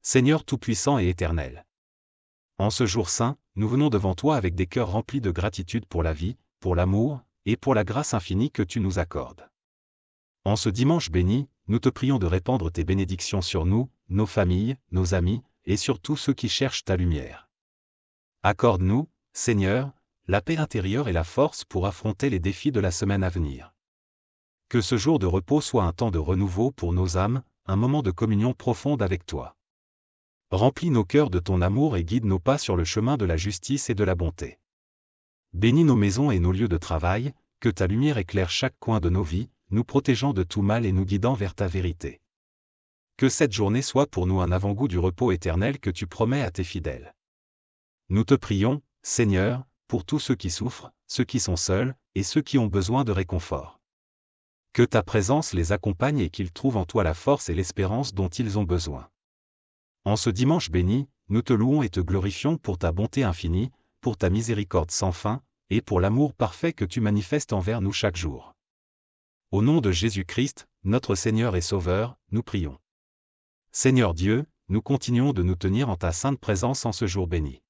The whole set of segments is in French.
Seigneur Tout-Puissant et Éternel. En ce jour saint, nous venons devant toi avec des cœurs remplis de gratitude pour la vie, pour l'amour, et pour la grâce infinie que tu nous accordes. En ce dimanche béni, nous te prions de répandre tes bénédictions sur nous, nos familles, nos amis, et sur tous ceux qui cherchent ta lumière. Accorde-nous, Seigneur, la paix intérieure et la force pour affronter les défis de la semaine à venir. Que ce jour de repos soit un temps de renouveau pour nos âmes, un moment de communion profonde avec toi. Remplis nos cœurs de ton amour et guide nos pas sur le chemin de la justice et de la bonté. Bénis nos maisons et nos lieux de travail, que ta lumière éclaire chaque coin de nos vies, nous protégeant de tout mal et nous guidant vers ta vérité. Que cette journée soit pour nous un avant-goût du repos éternel que tu promets à tes fidèles. Nous te prions, Seigneur, pour tous ceux qui souffrent, ceux qui sont seuls, et ceux qui ont besoin de réconfort. Que ta présence les accompagne et qu'ils trouvent en toi la force et l'espérance dont ils ont besoin. En ce dimanche béni, nous te louons et te glorifions pour ta bonté infinie, pour ta miséricorde sans fin, et pour l'amour parfait que tu manifestes envers nous chaque jour. Au nom de Jésus-Christ, notre Seigneur et Sauveur, nous prions. Seigneur Dieu, nous continuons de nous tenir en ta sainte présence en ce jour béni.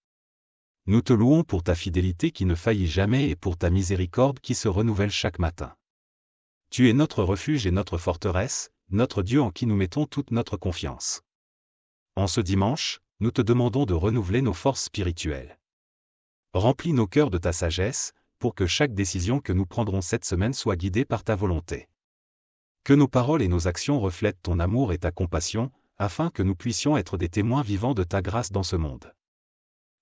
Nous te louons pour ta fidélité qui ne faillit jamais et pour ta miséricorde qui se renouvelle chaque matin. Tu es notre refuge et notre forteresse, notre Dieu en qui nous mettons toute notre confiance. En ce dimanche, nous te demandons de renouveler nos forces spirituelles. Remplis nos cœurs de ta sagesse, pour que chaque décision que nous prendrons cette semaine soit guidée par ta volonté. Que nos paroles et nos actions reflètent ton amour et ta compassion, afin que nous puissions être des témoins vivants de ta grâce dans ce monde.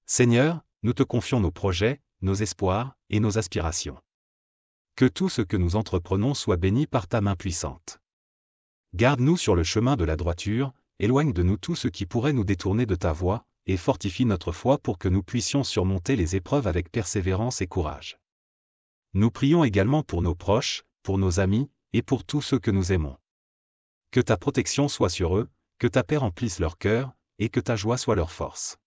Seigneur, nous te confions nos projets, nos espoirs et nos aspirations. Que tout ce que nous entreprenons soit béni par ta main puissante. Garde-nous sur le chemin de la droiture, éloigne de nous tout ce qui pourrait nous détourner de ta voie, et fortifie notre foi pour que nous puissions surmonter les épreuves avec persévérance et courage. Nous prions également pour nos proches, pour nos amis, et pour tous ceux que nous aimons. Que ta protection soit sur eux, que ta paix remplisse leur cœur, et que ta joie soit leur force.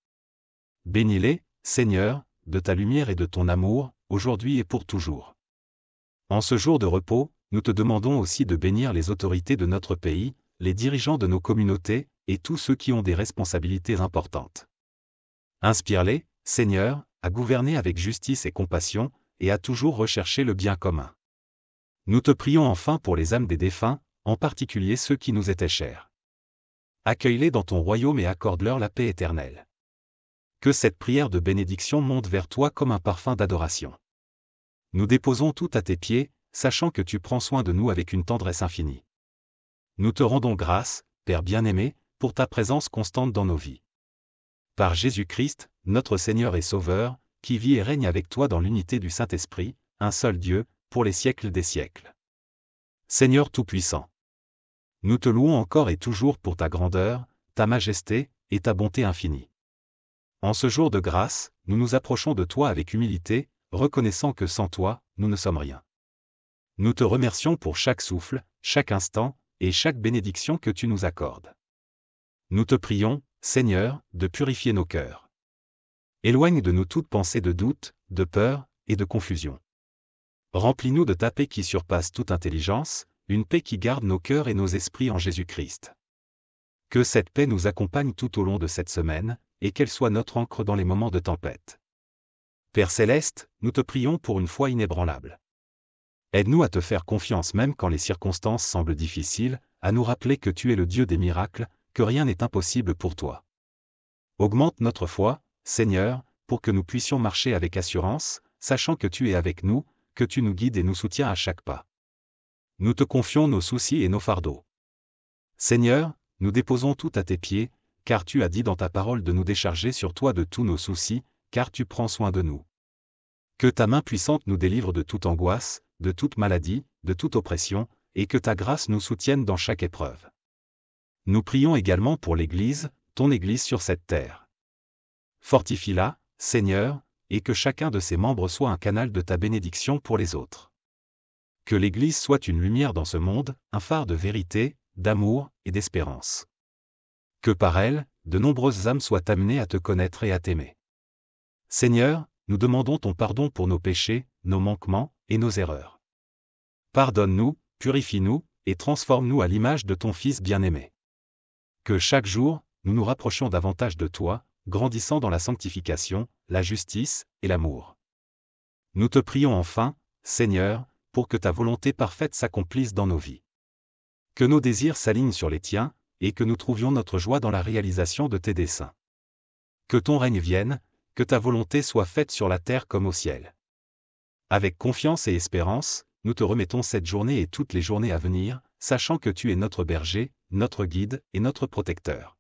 Bénis-les, Seigneur, de ta lumière et de ton amour, aujourd'hui et pour toujours. En ce jour de repos, nous te demandons aussi de bénir les autorités de notre pays, les dirigeants de nos communautés, et tous ceux qui ont des responsabilités importantes. Inspire-les, Seigneur, à gouverner avec justice et compassion, et à toujours rechercher le bien commun. Nous te prions enfin pour les âmes des défunts, en particulier ceux qui nous étaient chers. Accueille-les dans ton royaume et accorde-leur la paix éternelle. Que cette prière de bénédiction monte vers toi comme un parfum d'adoration. Nous déposons tout à tes pieds, sachant que tu prends soin de nous avec une tendresse infinie. Nous te rendons grâce, Père bien-aimé, pour ta présence constante dans nos vies. Par Jésus-Christ, notre Seigneur et Sauveur, qui vit et règne avec toi dans l'unité du Saint-Esprit, un seul Dieu, pour les siècles des siècles. Seigneur Tout-Puissant. Nous te louons encore et toujours pour ta grandeur, ta majesté, et ta bonté infinie. En ce jour de grâce, nous nous approchons de toi avec humilité, reconnaissant que sans toi, nous ne sommes rien. Nous te remercions pour chaque souffle, chaque instant, et chaque bénédiction que tu nous accordes. Nous te prions, Seigneur, de purifier nos cœurs. Éloigne de nous toute pensée de doute, de peur, et de confusion. Remplis-nous de ta paix qui surpasse toute intelligence, une paix qui garde nos cœurs et nos esprits en Jésus-Christ. Que cette paix nous accompagne tout au long de cette semaine, et qu'elle soit notre ancre dans les moments de tempête. Père Céleste, nous te prions pour une foi inébranlable. Aide-nous à te faire confiance même quand les circonstances semblent difficiles, à nous rappeler que tu es le Dieu des miracles, que rien n'est impossible pour toi. Augmente notre foi, Seigneur, pour que nous puissions marcher avec assurance, sachant que tu es avec nous, que tu nous guides et nous soutiens à chaque pas. Nous te confions nos soucis et nos fardeaux. Seigneur, nous déposons tout à tes pieds, car tu as dit dans ta parole de nous décharger sur toi de tous nos soucis, car tu prends soin de nous. Que ta main puissante nous délivre de toute angoisse, de toute maladie, de toute oppression, et que ta grâce nous soutienne dans chaque épreuve. Nous prions également pour l'Église, ton Église sur cette terre. Fortifie-la, Seigneur, et que chacun de ses membres soit un canal de ta bénédiction pour les autres. Que l'Église soit une lumière dans ce monde, un phare de vérité, d'amour et d'espérance. Que par elle, de nombreuses âmes soient amenées à te connaître et à t'aimer. Seigneur, nous demandons ton pardon pour nos péchés, nos manquements et nos erreurs. Pardonne-nous, purifie-nous, et transforme-nous à l'image de ton Fils bien-aimé. Que chaque jour, nous nous rapprochions davantage de toi, grandissant dans la sanctification, la justice et l'amour. Nous te prions enfin, Seigneur, pour que ta volonté parfaite s'accomplisse dans nos vies. Que nos désirs s'alignent sur les tiens, et que nous trouvions notre joie dans la réalisation de tes desseins. Que ton règne vienne, que ta volonté soit faite sur la terre comme au ciel. Avec confiance et espérance, nous te remettons cette journée et toutes les journées à venir, sachant que tu es notre berger, notre guide et notre protecteur.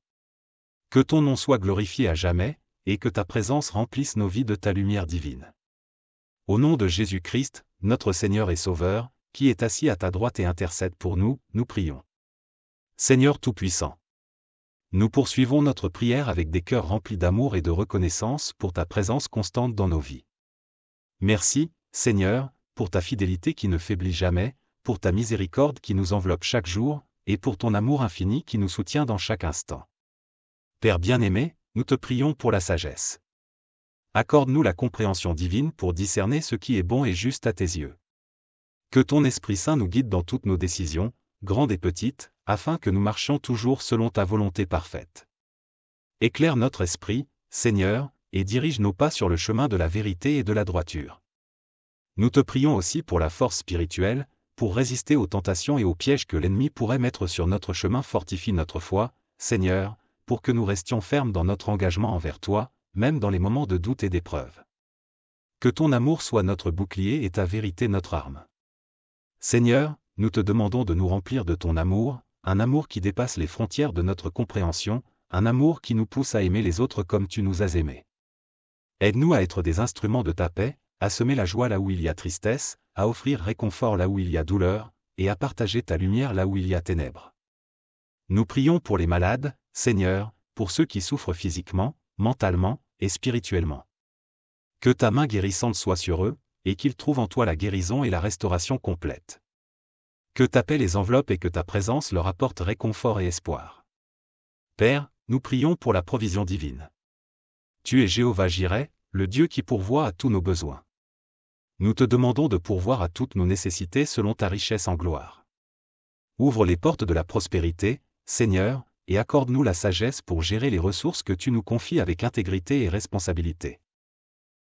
Que ton nom soit glorifié à jamais, et que ta présence remplisse nos vies de ta lumière divine. Au nom de Jésus-Christ, notre Seigneur et Sauveur, qui est assis à ta droite et intercède pour nous, nous prions. Seigneur Tout-Puissant, nous poursuivons notre prière avec des cœurs remplis d'amour et de reconnaissance pour ta présence constante dans nos vies. Merci, Seigneur, pour ta fidélité qui ne faiblit jamais, pour ta miséricorde qui nous enveloppe chaque jour, et pour ton amour infini qui nous soutient dans chaque instant. Père bien-aimé, nous te prions pour la sagesse. Accorde-nous la compréhension divine pour discerner ce qui est bon et juste à tes yeux. Que ton Esprit Saint nous guide dans toutes nos décisions, grandes et petites, afin que nous marchions toujours selon ta volonté parfaite. Éclaire notre esprit, Seigneur, et dirige nos pas sur le chemin de la vérité et de la droiture. Nous te prions aussi pour la force spirituelle, pour résister aux tentations et aux pièges que l'ennemi pourrait mettre sur notre chemin. Fortifie notre foi, Seigneur, pour que nous restions fermes dans notre engagement envers toi, même dans les moments de doute et d'épreuve. Que ton amour soit notre bouclier et ta vérité notre arme. Seigneur, nous te demandons de nous remplir de ton amour, un amour qui dépasse les frontières de notre compréhension, un amour qui nous pousse à aimer les autres comme tu nous as aimés. Aide-nous à être des instruments de ta paix, à semer la joie là où il y a tristesse, à offrir réconfort là où il y a douleur, et à partager ta lumière là où il y a ténèbres. Nous prions pour les malades, Seigneur, pour ceux qui souffrent physiquement, mentalement et spirituellement. Que ta main guérissante soit sur eux, et qu'ils trouvent en toi la guérison et la restauration complète. Que ta paix les enveloppe et que ta présence leur apporte réconfort et espoir. Père, nous prions pour la provision divine. Tu es Jéhovah Jireh, le Dieu qui pourvoit à tous nos besoins. Nous te demandons de pourvoir à toutes nos nécessités selon ta richesse en gloire. Ouvre les portes de la prospérité, Seigneur, et accorde-nous la sagesse pour gérer les ressources que tu nous confies avec intégrité et responsabilité.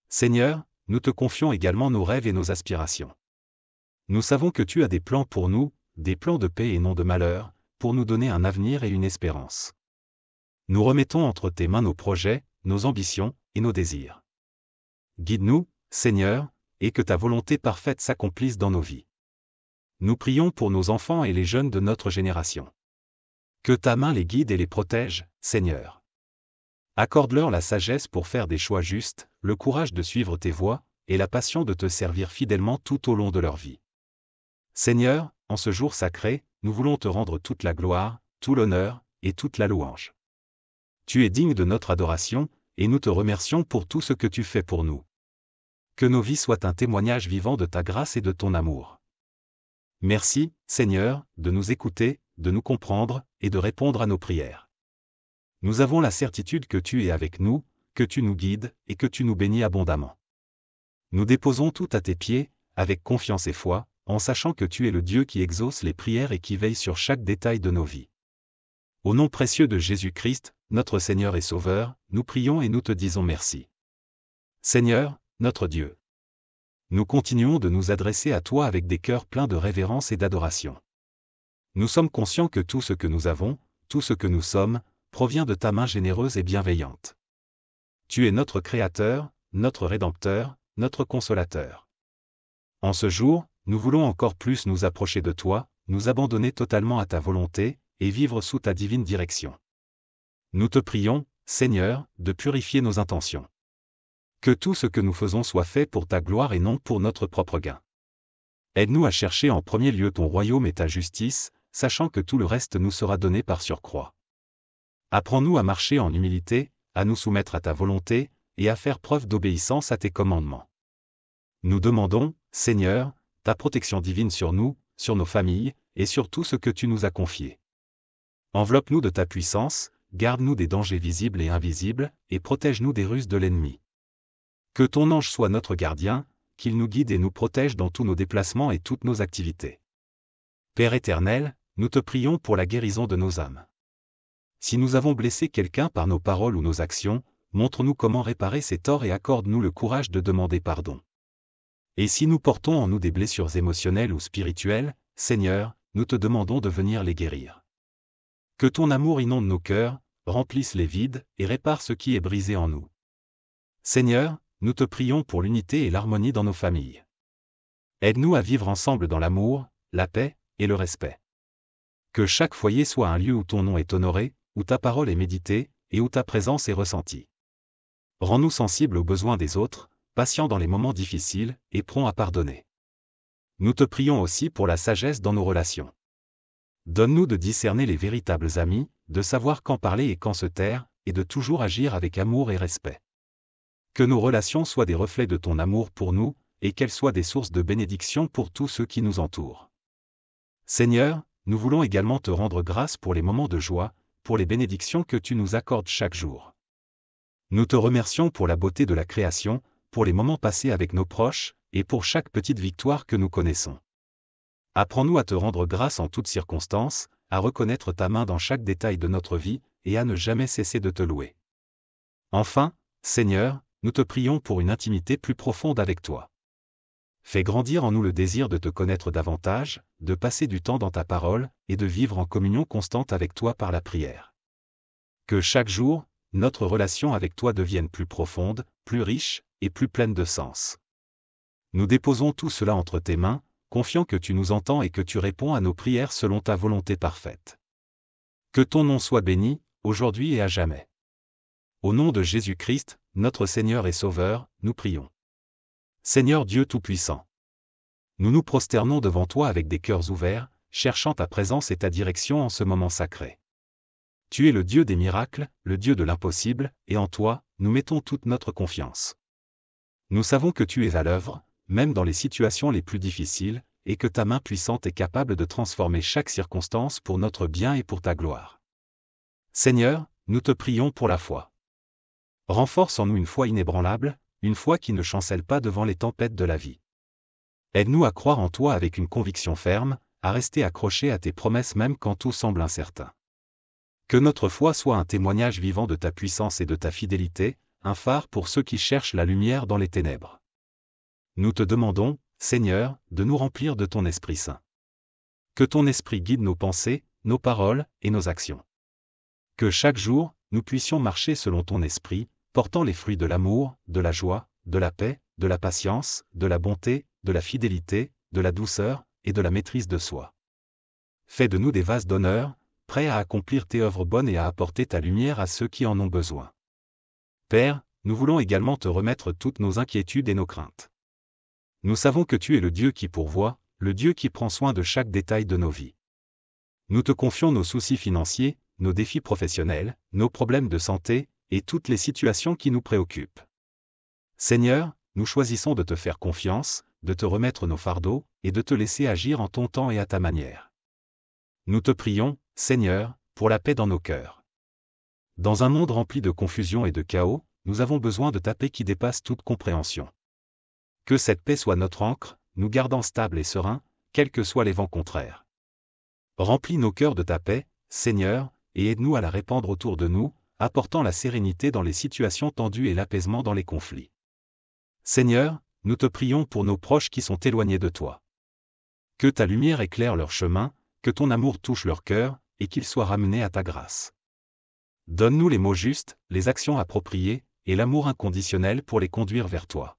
Seigneur, nous te confions également nos rêves et nos aspirations. Nous savons que tu as des plans pour nous, des plans de paix et non de malheur, pour nous donner un avenir et une espérance. Nous remettons entre tes mains nos projets, nos ambitions et nos désirs. Guide-nous, Seigneur, et que ta volonté parfaite s'accomplisse dans nos vies. Nous prions pour nos enfants et les jeunes de notre génération. Que ta main les guide et les protège, Seigneur. Accorde-leur la sagesse pour faire des choix justes, le courage de suivre tes voies, et la passion de te servir fidèlement tout au long de leur vie. Seigneur, en ce jour sacré, nous voulons te rendre toute la gloire, tout l'honneur, et toute la louange. Tu es digne de notre adoration, et nous te remercions pour tout ce que tu fais pour nous. Que nos vies soient un témoignage vivant de ta grâce et de ton amour. Merci, Seigneur, de nous écouter, de nous comprendre, et de répondre à nos prières. Nous avons la certitude que tu es avec nous, que tu nous guides, et que tu nous bénis abondamment. Nous déposons tout à tes pieds, avec confiance et foi, en sachant que tu es le Dieu qui exauce les prières et qui veille sur chaque détail de nos vies. Au nom précieux de Jésus-Christ, notre Seigneur et Sauveur, nous prions et nous te disons merci. Seigneur, notre Dieu. Nous continuons de nous adresser à toi avec des cœurs pleins de révérence et d'adoration. Nous sommes conscients que tout ce que nous avons, tout ce que nous sommes, provient de ta main généreuse et bienveillante. Tu es notre Créateur, notre Rédempteur, notre Consolateur. En ce jour, nous voulons encore plus nous approcher de toi, nous abandonner totalement à ta volonté, et vivre sous ta divine direction. Nous te prions, Seigneur, de purifier nos intentions. Que tout ce que nous faisons soit fait pour ta gloire et non pour notre propre gain. Aide-nous à chercher en premier lieu ton royaume et ta justice, sachant que tout le reste nous sera donné par surcroît. Apprends-nous à marcher en humilité, à nous soumettre à ta volonté, et à faire preuve d'obéissance à tes commandements. Nous demandons, Seigneur, ta protection divine sur nous, sur nos familles, et sur tout ce que tu nous as confié. Enveloppe-nous de ta puissance, garde-nous des dangers visibles et invisibles, et protège-nous des ruses de l'ennemi. Que ton ange soit notre gardien, qu'il nous guide et nous protège dans tous nos déplacements et toutes nos activités. Père éternel, nous te prions pour la guérison de nos âmes. Si nous avons blessé quelqu'un par nos paroles ou nos actions, montre-nous comment réparer ces torts et accorde-nous le courage de demander pardon. Et si nous portons en nous des blessures émotionnelles ou spirituelles, Seigneur, nous te demandons de venir les guérir. Que ton amour inonde nos cœurs, remplisse les vides et répare ce qui est brisé en nous. Seigneur, nous te prions pour l'unité et l'harmonie dans nos familles. Aide-nous à vivre ensemble dans l'amour, la paix et le respect. Que chaque foyer soit un lieu où ton nom est honoré, où ta parole est méditée, et où ta présence est ressentie. Rends-nous sensibles aux besoins des autres, patients dans les moments difficiles, et prompts à pardonner. Nous te prions aussi pour la sagesse dans nos relations. Donne-nous de discerner les véritables amis, de savoir quand parler et quand se taire, et de toujours agir avec amour et respect. Que nos relations soient des reflets de ton amour pour nous, et qu'elles soient des sources de bénédiction pour tous ceux qui nous entourent. Seigneur, nous voulons également te rendre grâce pour les moments de joie, pour les bénédictions que tu nous accordes chaque jour. Nous te remercions pour la beauté de la création, pour les moments passés avec nos proches, et pour chaque petite victoire que nous connaissons. Apprends-nous à te rendre grâce en toutes circonstances, à reconnaître ta main dans chaque détail de notre vie, et à ne jamais cesser de te louer. Enfin, Seigneur, nous te prions pour une intimité plus profonde avec toi. Fais grandir en nous le désir de te connaître davantage, de passer du temps dans ta parole, et de vivre en communion constante avec toi par la prière. Que chaque jour, notre relation avec toi devienne plus profonde, plus riche, et plus pleine de sens. Nous déposons tout cela entre tes mains, confiants que tu nous entends et que tu réponds à nos prières selon ta volonté parfaite. Que ton nom soit béni, aujourd'hui et à jamais. Au nom de Jésus-Christ, notre Seigneur et Sauveur, nous prions. Seigneur Dieu Tout-Puissant, nous nous prosternons devant toi avec des cœurs ouverts, cherchant ta présence et ta direction en ce moment sacré. Tu es le Dieu des miracles, le Dieu de l'impossible, et en toi, nous mettons toute notre confiance. Nous savons que tu es à l'œuvre, même dans les situations les plus difficiles, et que ta main puissante est capable de transformer chaque circonstance pour notre bien et pour ta gloire. Seigneur, nous te prions pour la foi. Renforce en nous une foi inébranlable, une foi qui ne chancelle pas devant les tempêtes de la vie. Aide-nous à croire en toi avec une conviction ferme, à rester accrochés à tes promesses même quand tout semble incertain. Que notre foi soit un témoignage vivant de ta puissance et de ta fidélité, un phare pour ceux qui cherchent la lumière dans les ténèbres. Nous te demandons, Seigneur, de nous remplir de ton Esprit Saint. Que ton Esprit guide nos pensées, nos paroles et nos actions. Que chaque jour, nous puissions marcher selon ton Esprit, portant les fruits de l'amour, de la joie, de la paix, de la patience, de la bonté, de la fidélité, de la douceur, et de la maîtrise de soi. Fais de nous des vases d'honneur, prêts à accomplir tes œuvres bonnes et à apporter ta lumière à ceux qui en ont besoin. Père, nous voulons également te remettre toutes nos inquiétudes et nos craintes. Nous savons que tu es le Dieu qui pourvoit, le Dieu qui prend soin de chaque détail de nos vies. Nous te confions nos soucis financiers, nos défis professionnels, nos problèmes de santé, et toutes les situations qui nous préoccupent. Seigneur, nous choisissons de te faire confiance, de te remettre nos fardeaux, et de te laisser agir en ton temps et à ta manière. Nous te prions, Seigneur, pour la paix dans nos cœurs. Dans un monde rempli de confusion et de chaos, nous avons besoin de ta paix qui dépasse toute compréhension. Que cette paix soit notre ancre, nous gardant stables et sereins, quels que soient les vents contraires. Remplis nos cœurs de ta paix, Seigneur, et aide-nous à la répandre autour de nous, apportant la sérénité dans les situations tendues et l'apaisement dans les conflits. Seigneur, nous te prions pour nos proches qui sont éloignés de toi. Que ta lumière éclaire leur chemin, que ton amour touche leur cœur, et qu'ils soient ramenés à ta grâce. Donne-nous les mots justes, les actions appropriées, et l'amour inconditionnel pour les conduire vers toi.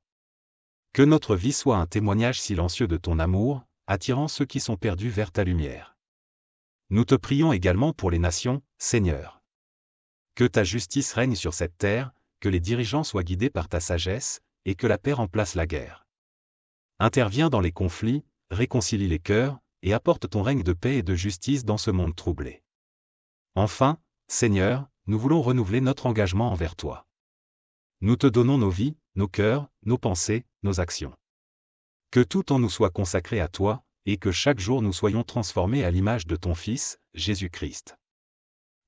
Que notre vie soit un témoignage silencieux de ton amour, attirant ceux qui sont perdus vers ta lumière. Nous te prions également pour les nations, Seigneur. Que ta justice règne sur cette terre, que les dirigeants soient guidés par ta sagesse, et que la paix remplace la guerre. Interviens dans les conflits, réconcilie les cœurs, et apporte ton règne de paix et de justice dans ce monde troublé. Enfin, Seigneur, nous voulons renouveler notre engagement envers toi. Nous te donnons nos vies, nos cœurs, nos pensées, nos actions. Que tout en nous soit consacré à toi, et que chaque jour nous soyons transformés à l'image de ton Fils, Jésus-Christ.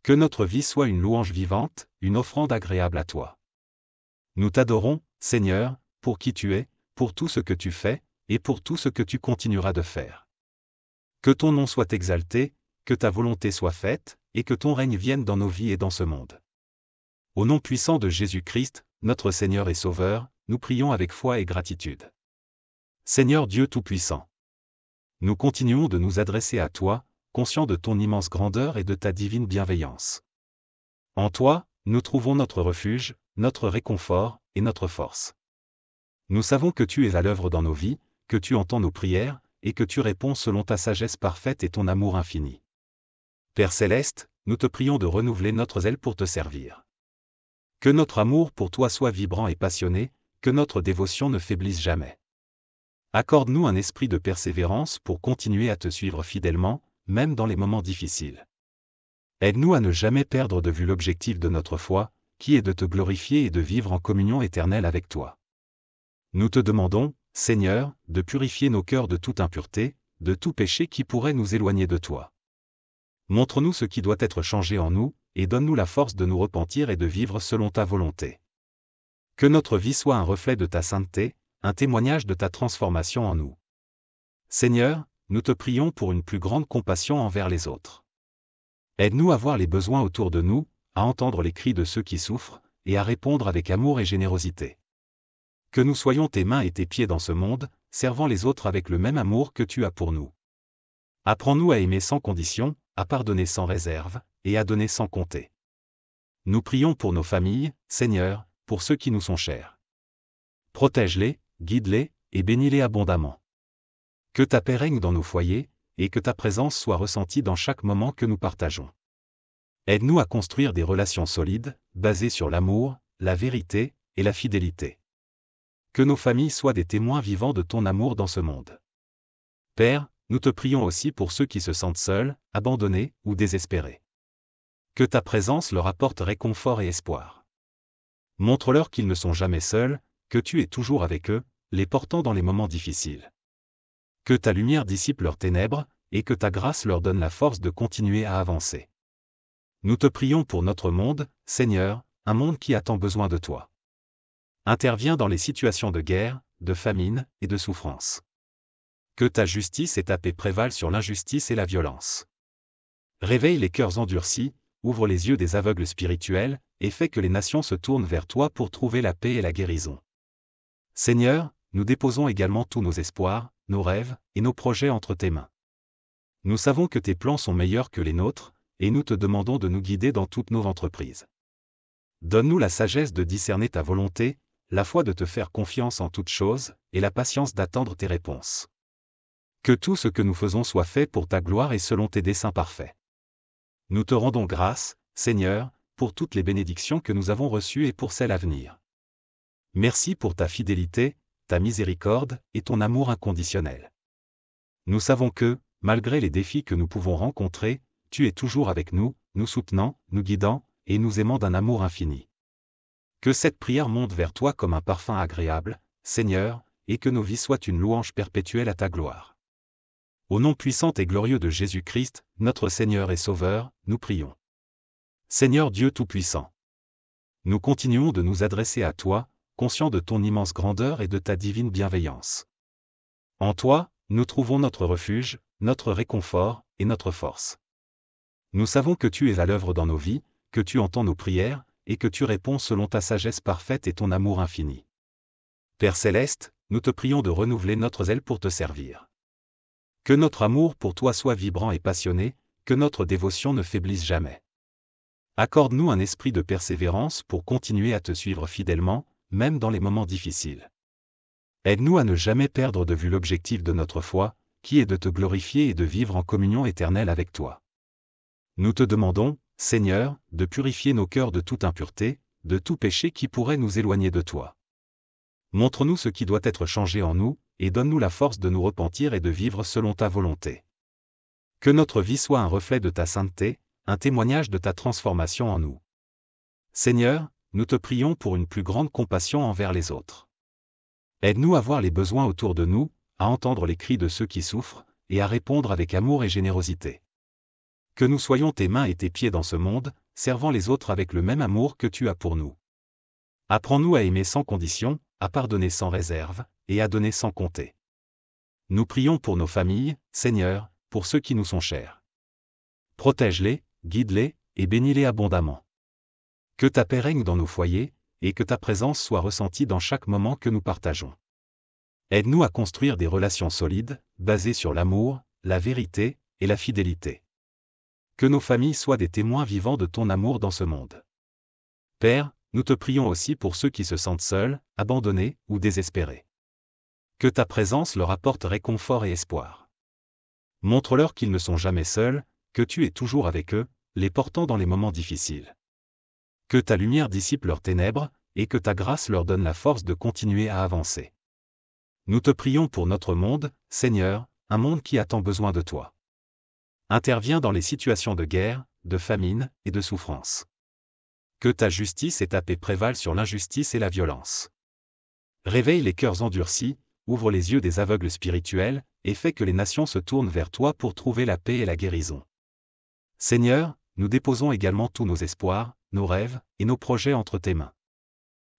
Que notre vie soit une louange vivante, une offrande agréable à toi. Nous t'adorons, Seigneur, pour qui tu es, pour tout ce que tu fais, et pour tout ce que tu continueras de faire. Que ton nom soit exalté, que ta volonté soit faite, et que ton règne vienne dans nos vies et dans ce monde. Au nom puissant de Jésus-Christ, notre Seigneur et Sauveur, nous prions avec foi et gratitude. Seigneur Dieu Tout-Puissant, nous continuons de nous adresser à toi, conscients de ton immense grandeur et de ta divine bienveillance. En toi, nous trouvons notre refuge, notre réconfort et notre force. Nous savons que tu es à l'œuvre dans nos vies, que tu entends nos prières, et que tu réponds selon ta sagesse parfaite et ton amour infini. Père Céleste, nous te prions de renouveler notre zèle pour te servir. Que notre amour pour toi soit vibrant et passionné, que notre dévotion ne faiblisse jamais. Accorde-nous un esprit de persévérance pour continuer à te suivre fidèlement, même dans les moments difficiles. Aide-nous à ne jamais perdre de vue l'objectif de notre foi, qui est de te glorifier et de vivre en communion éternelle avec toi. Nous te demandons, Seigneur, de purifier nos cœurs de toute impureté, de tout péché qui pourrait nous éloigner de toi. Montre-nous ce qui doit être changé en nous, et donne-nous la force de nous repentir et de vivre selon ta volonté. Que notre vie soit un reflet de ta sainteté, un témoignage de ta transformation en nous. Seigneur, nous te prions pour une plus grande compassion envers les autres. Aide-nous à voir les besoins autour de nous, à entendre les cris de ceux qui souffrent, et à répondre avec amour et générosité. Que nous soyons tes mains et tes pieds dans ce monde, servant les autres avec le même amour que tu as pour nous. Apprends-nous à aimer sans condition, à pardonner sans réserve, et à donner sans compter. Nous prions pour nos familles, Seigneur, pour ceux qui nous sont chers. Protège-les, guide-les, et bénis-les abondamment. Que ta paix règne dans nos foyers, et que ta présence soit ressentie dans chaque moment que nous partageons. Aide-nous à construire des relations solides, basées sur l'amour, la vérité, et la fidélité. Que nos familles soient des témoins vivants de ton amour dans ce monde. Père, nous te prions aussi pour ceux qui se sentent seuls, abandonnés ou désespérés. Que ta présence leur apporte réconfort et espoir. Montre-leur qu'ils ne sont jamais seuls, que tu es toujours avec eux, les portant dans les moments difficiles. Que ta lumière dissipe leurs ténèbres, et que ta grâce leur donne la force de continuer à avancer. Nous te prions pour notre monde, Seigneur, un monde qui a tant besoin de toi. Interviens dans les situations de guerre, de famine et de souffrance. Que ta justice et ta paix prévalent sur l'injustice et la violence. Réveille les cœurs endurcis, ouvre les yeux des aveugles spirituels, et fais que les nations se tournent vers toi pour trouver la paix et la guérison. Seigneur, nous déposons également tous nos espoirs, nos rêves et nos projets entre tes mains. Nous savons que tes plans sont meilleurs que les nôtres, et nous te demandons de nous guider dans toutes nos entreprises. Donne-nous la sagesse de discerner ta volonté, la foi de te faire confiance en toutes choses, et la patience d'attendre tes réponses. Que tout ce que nous faisons soit fait pour ta gloire et selon tes desseins parfaits. Nous te rendons grâce, Seigneur, pour toutes les bénédictions que nous avons reçues et pour celles à venir. Merci pour ta fidélité, ta miséricorde et ton amour inconditionnel. Nous savons que, malgré les défis que nous pouvons rencontrer, tu es toujours avec nous, nous soutenant, nous guidant, et nous aimant d'un amour infini. Que cette prière monte vers toi comme un parfum agréable, Seigneur, et que nos vies soient une louange perpétuelle à ta gloire. Au nom puissant et glorieux de Jésus-Christ, notre Seigneur et Sauveur, nous prions. Seigneur Dieu Tout-Puissant, nous continuons de nous adresser à toi, conscients de ton immense grandeur et de ta divine bienveillance. En toi, nous trouvons notre refuge, notre réconfort et notre force. Nous savons que tu es à l'œuvre dans nos vies, que tu entends nos prières, et que tu réponds selon ta sagesse parfaite et ton amour infini. Père Céleste, nous te prions de renouveler notre zèle pour te servir. Que notre amour pour toi soit vibrant et passionné, que notre dévotion ne faiblisse jamais. Accorde-nous un esprit de persévérance pour continuer à te suivre fidèlement, même dans les moments difficiles. Aide-nous à ne jamais perdre de vue l'objectif de notre foi, qui est de te glorifier et de vivre en communion éternelle avec toi. Nous te demandons, Seigneur, de purifier nos cœurs de toute impureté, de tout péché qui pourrait nous éloigner de toi. Montre-nous ce qui doit être changé en nous, et donne-nous la force de nous repentir et de vivre selon ta volonté. Que notre vie soit un reflet de ta sainteté, un témoignage de ta transformation en nous. Seigneur, nous te prions pour une plus grande compassion envers les autres. Aide-nous à voir les besoins autour de nous, à entendre les cris de ceux qui souffrent, et à répondre avec amour et générosité. Que nous soyons tes mains et tes pieds dans ce monde, servant les autres avec le même amour que tu as pour nous. Apprends-nous à aimer sans condition, à pardonner sans réserve, et à donner sans compter. Nous prions pour nos familles, Seigneur, pour ceux qui nous sont chers. Protège-les, guide-les, et bénis-les abondamment. Que ta paix règne dans nos foyers, et que ta présence soit ressentie dans chaque moment que nous partageons. Aide-nous à construire des relations solides, basées sur l'amour, la vérité, et la fidélité. Que nos familles soient des témoins vivants de ton amour dans ce monde. Père, nous te prions aussi pour ceux qui se sentent seuls, abandonnés ou désespérés. Que ta présence leur apporte réconfort et espoir. Montre-leur qu'ils ne sont jamais seuls, que tu es toujours avec eux, les portant dans les moments difficiles. Que ta lumière dissipe leurs ténèbres, et que ta grâce leur donne la force de continuer à avancer. Nous te prions pour notre monde, Seigneur, un monde qui a tant besoin de toi. Interviens dans les situations de guerre, de famine et de souffrance. Que ta justice et ta paix prévalent sur l'injustice et la violence. Réveille les cœurs endurcis, ouvre les yeux des aveugles spirituels, et fais que les nations se tournent vers toi pour trouver la paix et la guérison. Seigneur, nous déposons également tous nos espoirs, nos rêves et nos projets entre tes mains.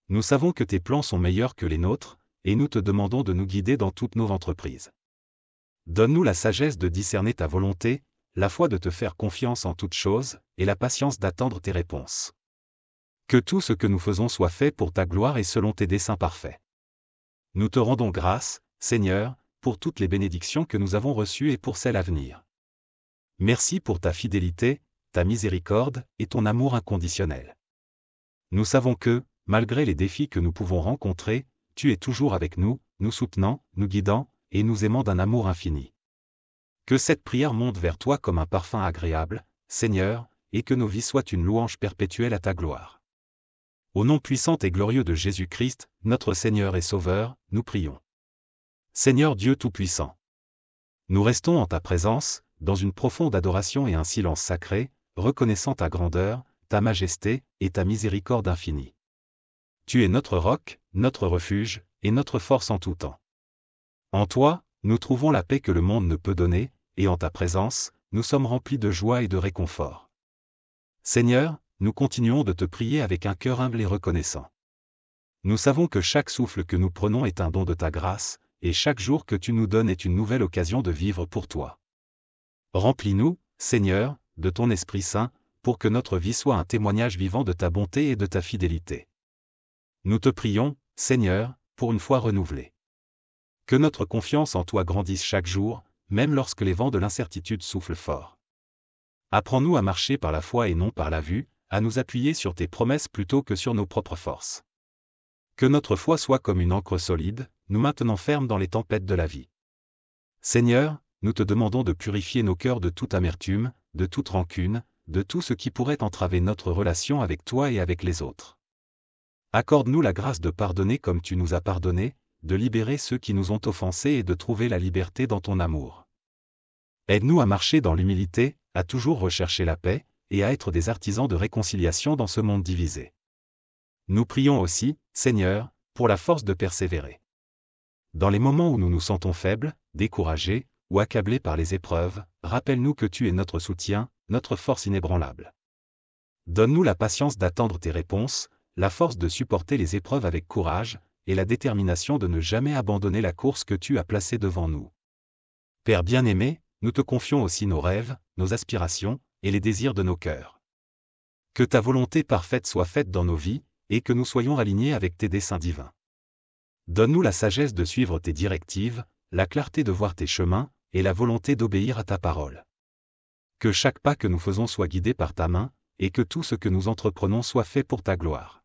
Nous savons que tes plans sont meilleurs que les nôtres, et nous te demandons de nous guider dans toutes nos entreprises. Donne-nous la sagesse de discerner ta volonté, la foi de te faire confiance en toutes choses, et la patience d'attendre tes réponses. Que tout ce que nous faisons soit fait pour ta gloire et selon tes desseins parfaits. Nous te rendons grâce, Seigneur, pour toutes les bénédictions que nous avons reçues et pour celles à venir. Merci pour ta fidélité, ta miséricorde et ton amour inconditionnel. Nous savons que, malgré les défis que nous pouvons rencontrer, tu es toujours avec nous, nous soutenant, nous guidant, et nous aimant d'un amour infini. Que cette prière monte vers toi comme un parfum agréable, Seigneur, et que nos vies soient une louange perpétuelle à ta gloire. Au nom puissant et glorieux de Jésus-Christ, notre Seigneur et Sauveur, nous prions. Seigneur Dieu Tout-Puissant, nous restons en ta présence, dans une profonde adoration et un silence sacré, reconnaissant ta grandeur, ta majesté et ta miséricorde infinie. Tu es notre roc, notre refuge, et notre force en tout temps. En toi, nous trouvons la paix que le monde ne peut donner, et en ta présence, nous sommes remplis de joie et de réconfort. Seigneur, nous continuons de te prier avec un cœur humble et reconnaissant. Nous savons que chaque souffle que nous prenons est un don de ta grâce, et chaque jour que tu nous donnes est une nouvelle occasion de vivre pour toi. Remplis-nous, Seigneur, de ton Esprit Saint, pour que notre vie soit un témoignage vivant de ta bonté et de ta fidélité. Nous te prions, Seigneur, pour une foi renouvelée. Que notre confiance en toi grandisse chaque jour, même lorsque les vents de l'incertitude soufflent fort. Apprends-nous à marcher par la foi et non par la vue, à nous appuyer sur tes promesses plutôt que sur nos propres forces. Que notre foi soit comme une ancre solide, nous maintenant fermes dans les tempêtes de la vie. Seigneur, nous te demandons de purifier nos cœurs de toute amertume, de toute rancune, de tout ce qui pourrait entraver notre relation avec toi et avec les autres. Accorde-nous la grâce de pardonner comme tu nous as pardonné, de libérer ceux qui nous ont offensés et de trouver la liberté dans ton amour. Aide-nous à marcher dans l'humilité, à toujours rechercher la paix, et à être des artisans de réconciliation dans ce monde divisé. Nous prions aussi, Seigneur, pour la force de persévérer. Dans les moments où nous nous sentons faibles, découragés, ou accablés par les épreuves, rappelle-nous que tu es notre soutien, notre force inébranlable. Donne-nous la patience d'attendre tes réponses, la force de supporter les épreuves avec courage, et la détermination de ne jamais abandonner la course que tu as placée devant nous. Père bien-aimé, nous te confions aussi nos rêves, nos aspirations, et les désirs de nos cœurs. Que ta volonté parfaite soit faite dans nos vies, et que nous soyons alignés avec tes desseins divins. Donne-nous la sagesse de suivre tes directives, la clarté de voir tes chemins, et la volonté d'obéir à ta parole. Que chaque pas que nous faisons soit guidé par ta main, et que tout ce que nous entreprenons soit fait pour ta gloire.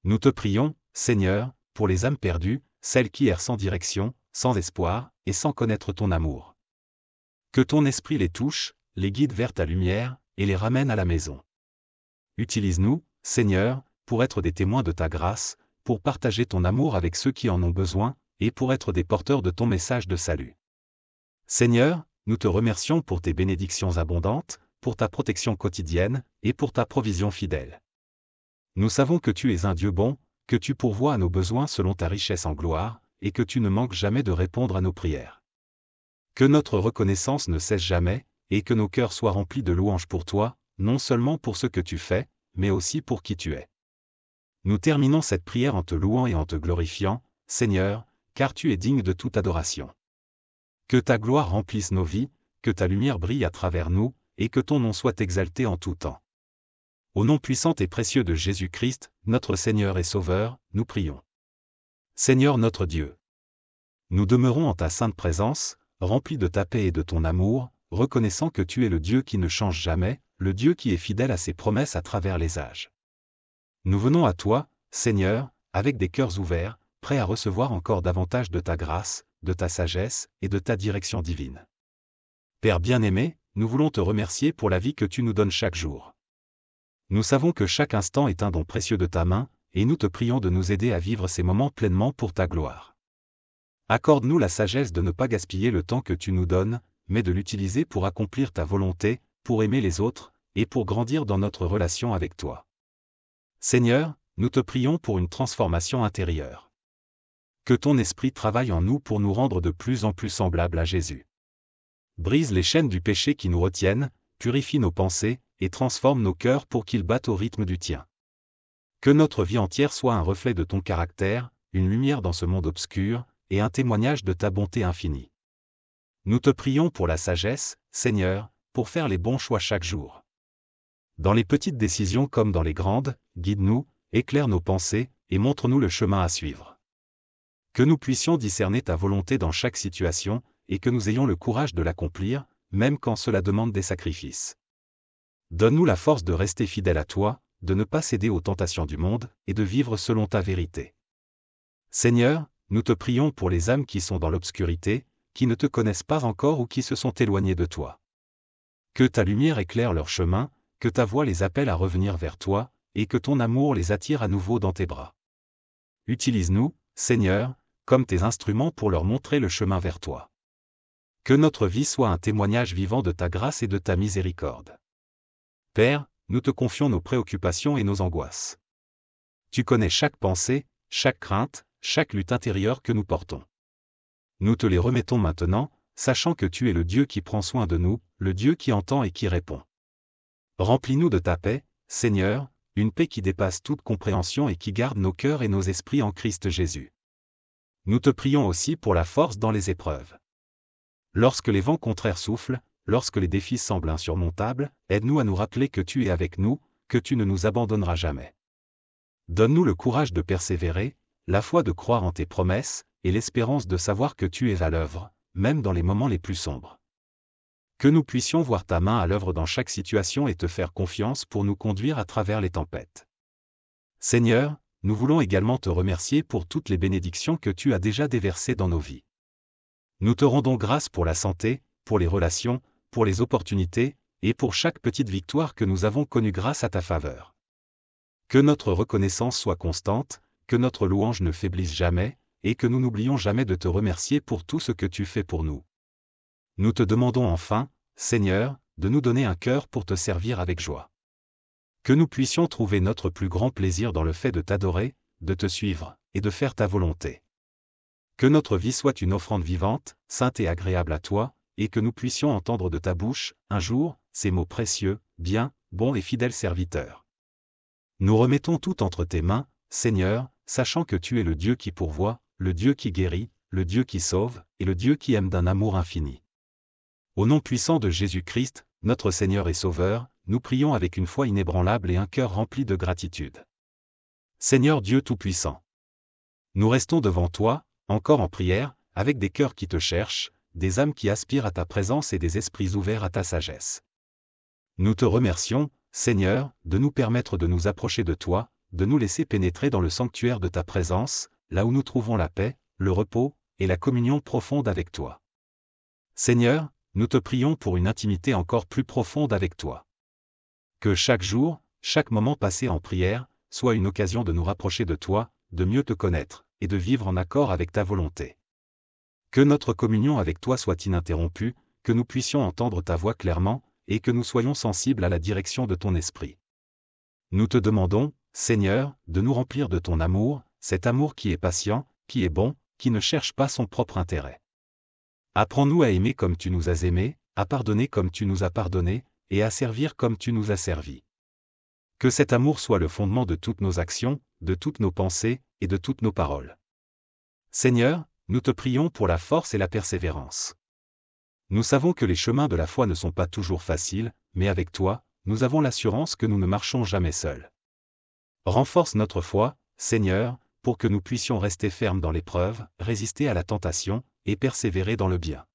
Nous te prions, Seigneur, pour les âmes perdues, celles qui errent sans direction, sans espoir, et sans connaître ton amour. Que ton esprit les touche, les guide vers ta lumière, et les ramène à la maison. Utilise-nous, Seigneur, pour être des témoins de ta grâce, pour partager ton amour avec ceux qui en ont besoin, et pour être des porteurs de ton message de salut. Seigneur, nous te remercions pour tes bénédictions abondantes, pour ta protection quotidienne, et pour ta provision fidèle. Nous savons que tu es un Dieu bon, que tu pourvois à nos besoins selon ta richesse en gloire, et que tu ne manques jamais de répondre à nos prières. Que notre reconnaissance ne cesse jamais, et que nos cœurs soient remplis de louanges pour toi, non seulement pour ce que tu fais, mais aussi pour qui tu es. Nous terminons cette prière en te louant et en te glorifiant, Seigneur, car tu es digne de toute adoration. Que ta gloire remplisse nos vies, que ta lumière brille à travers nous, et que ton nom soit exalté en tout temps. Au nom puissant et précieux de Jésus-Christ, notre Seigneur et Sauveur, nous prions. Seigneur notre Dieu, nous demeurons en ta sainte présence, remplis de ta paix et de ton amour, reconnaissant que tu es le Dieu qui ne change jamais, le Dieu qui est fidèle à ses promesses à travers les âges. Nous venons à toi, Seigneur, avec des cœurs ouverts, prêts à recevoir encore davantage de ta grâce, de ta sagesse et de ta direction divine. Père bien-aimé, nous voulons te remercier pour la vie que tu nous donnes chaque jour. Nous savons que chaque instant est un don précieux de ta main, et nous te prions de nous aider à vivre ces moments pleinement pour ta gloire. Accorde-nous la sagesse de ne pas gaspiller le temps que tu nous donnes, mais de l'utiliser pour accomplir ta volonté, pour aimer les autres, et pour grandir dans notre relation avec toi. Seigneur, nous te prions pour une transformation intérieure. Que ton esprit travaille en nous pour nous rendre de plus en plus semblables à Jésus. Brise les chaînes du péché qui nous retiennent, purifie nos pensées, et transforme nos cœurs pour qu'ils battent au rythme du tien. Que notre vie entière soit un reflet de ton caractère, une lumière dans ce monde obscur, et un témoignage de ta bonté infinie. Nous te prions pour la sagesse, Seigneur, pour faire les bons choix chaque jour. Dans les petites décisions comme dans les grandes, guide-nous, éclaire nos pensées, et montre-nous le chemin à suivre. Que nous puissions discerner ta volonté dans chaque situation, et que nous ayons le courage de l'accomplir, même quand cela demande des sacrifices. Donne-nous la force de rester fidèles à toi, de ne pas céder aux tentations du monde, et de vivre selon ta vérité. Seigneur, nous te prions pour les âmes qui sont dans l'obscurité, qui ne te connaissent pas encore ou qui se sont éloignées de toi. Que ta lumière éclaire leur chemin, que ta voix les appelle à revenir vers toi, et que ton amour les attire à nouveau dans tes bras. Utilise-nous, Seigneur, comme tes instruments pour leur montrer le chemin vers toi. Que notre vie soit un témoignage vivant de ta grâce et de ta miséricorde. Père, nous te confions nos préoccupations et nos angoisses. Tu connais chaque pensée, chaque crainte, chaque lutte intérieure que nous portons. Nous te les remettons maintenant, sachant que tu es le Dieu qui prend soin de nous, le Dieu qui entend et qui répond. Remplis-nous de ta paix, Seigneur, une paix qui dépasse toute compréhension et qui garde nos cœurs et nos esprits en Christ Jésus. Nous te prions aussi pour la force dans les épreuves. Lorsque les vents contraires soufflent, lorsque les défis semblent insurmontables, aide-nous à nous rappeler que tu es avec nous, que tu ne nous abandonneras jamais. Donne-nous le courage de persévérer, la foi de croire en tes promesses, et l'espérance de savoir que tu es à l'œuvre, même dans les moments les plus sombres. Que nous puissions voir ta main à l'œuvre dans chaque situation et te faire confiance pour nous conduire à travers les tempêtes. Seigneur, nous voulons également te remercier pour toutes les bénédictions que tu as déjà déversées dans nos vies. Nous te rendons grâce pour la santé, pour les relations, pour les opportunités, et pour chaque petite victoire que nous avons connue grâce à ta faveur. Que notre reconnaissance soit constante, que notre louange ne faiblisse jamais, et que nous n'oublions jamais de te remercier pour tout ce que tu fais pour nous. Nous te demandons enfin, Seigneur, de nous donner un cœur pour te servir avec joie. Que nous puissions trouver notre plus grand plaisir dans le fait de t'adorer, de te suivre, et de faire ta volonté. Que notre vie soit une offrande vivante, sainte et agréable à toi, et que nous puissions entendre de ta bouche, un jour, ces mots précieux, bien, bon et fidèle serviteur. Nous remettons tout entre tes mains, Seigneur, sachant que tu es le Dieu qui pourvoit, le Dieu qui guérit, le Dieu qui sauve, et le Dieu qui aime d'un amour infini. Au nom puissant de Jésus-Christ, notre Seigneur et Sauveur, nous prions avec une foi inébranlable et un cœur rempli de gratitude. Seigneur Dieu Tout-Puissant, nous restons devant toi, encore en prière, avec des cœurs qui te cherchent, des âmes qui aspirent à ta présence et des esprits ouverts à ta sagesse. Nous te remercions, Seigneur, de nous permettre de nous approcher de toi, de nous laisser pénétrer dans le sanctuaire de ta présence, là où nous trouvons la paix, le repos, et la communion profonde avec toi. Seigneur, nous te prions pour une intimité encore plus profonde avec toi. Que chaque jour, chaque moment passé en prière, soit une occasion de nous rapprocher de toi, de mieux te connaître, et de vivre en accord avec ta volonté. Que notre communion avec toi soit ininterrompue, que nous puissions entendre ta voix clairement, et que nous soyons sensibles à la direction de ton esprit. Nous te demandons, Seigneur, de nous remplir de ton amour, cet amour qui est patient, qui est bon, qui ne cherche pas son propre intérêt. Apprends-nous à aimer comme tu nous as aimés, à pardonner comme tu nous as pardonnés, et à servir comme tu nous as servis. Que cet amour soit le fondement de toutes nos actions, de toutes nos pensées, et de toutes nos paroles. Seigneur, nous te prions pour la force et la persévérance. Nous savons que les chemins de la foi ne sont pas toujours faciles, mais avec toi, nous avons l'assurance que nous ne marchons jamais seuls. Renforce notre foi, Seigneur, pour que nous puissions rester fermes dans l'épreuve, résister à la tentation, et persévérer dans le bien.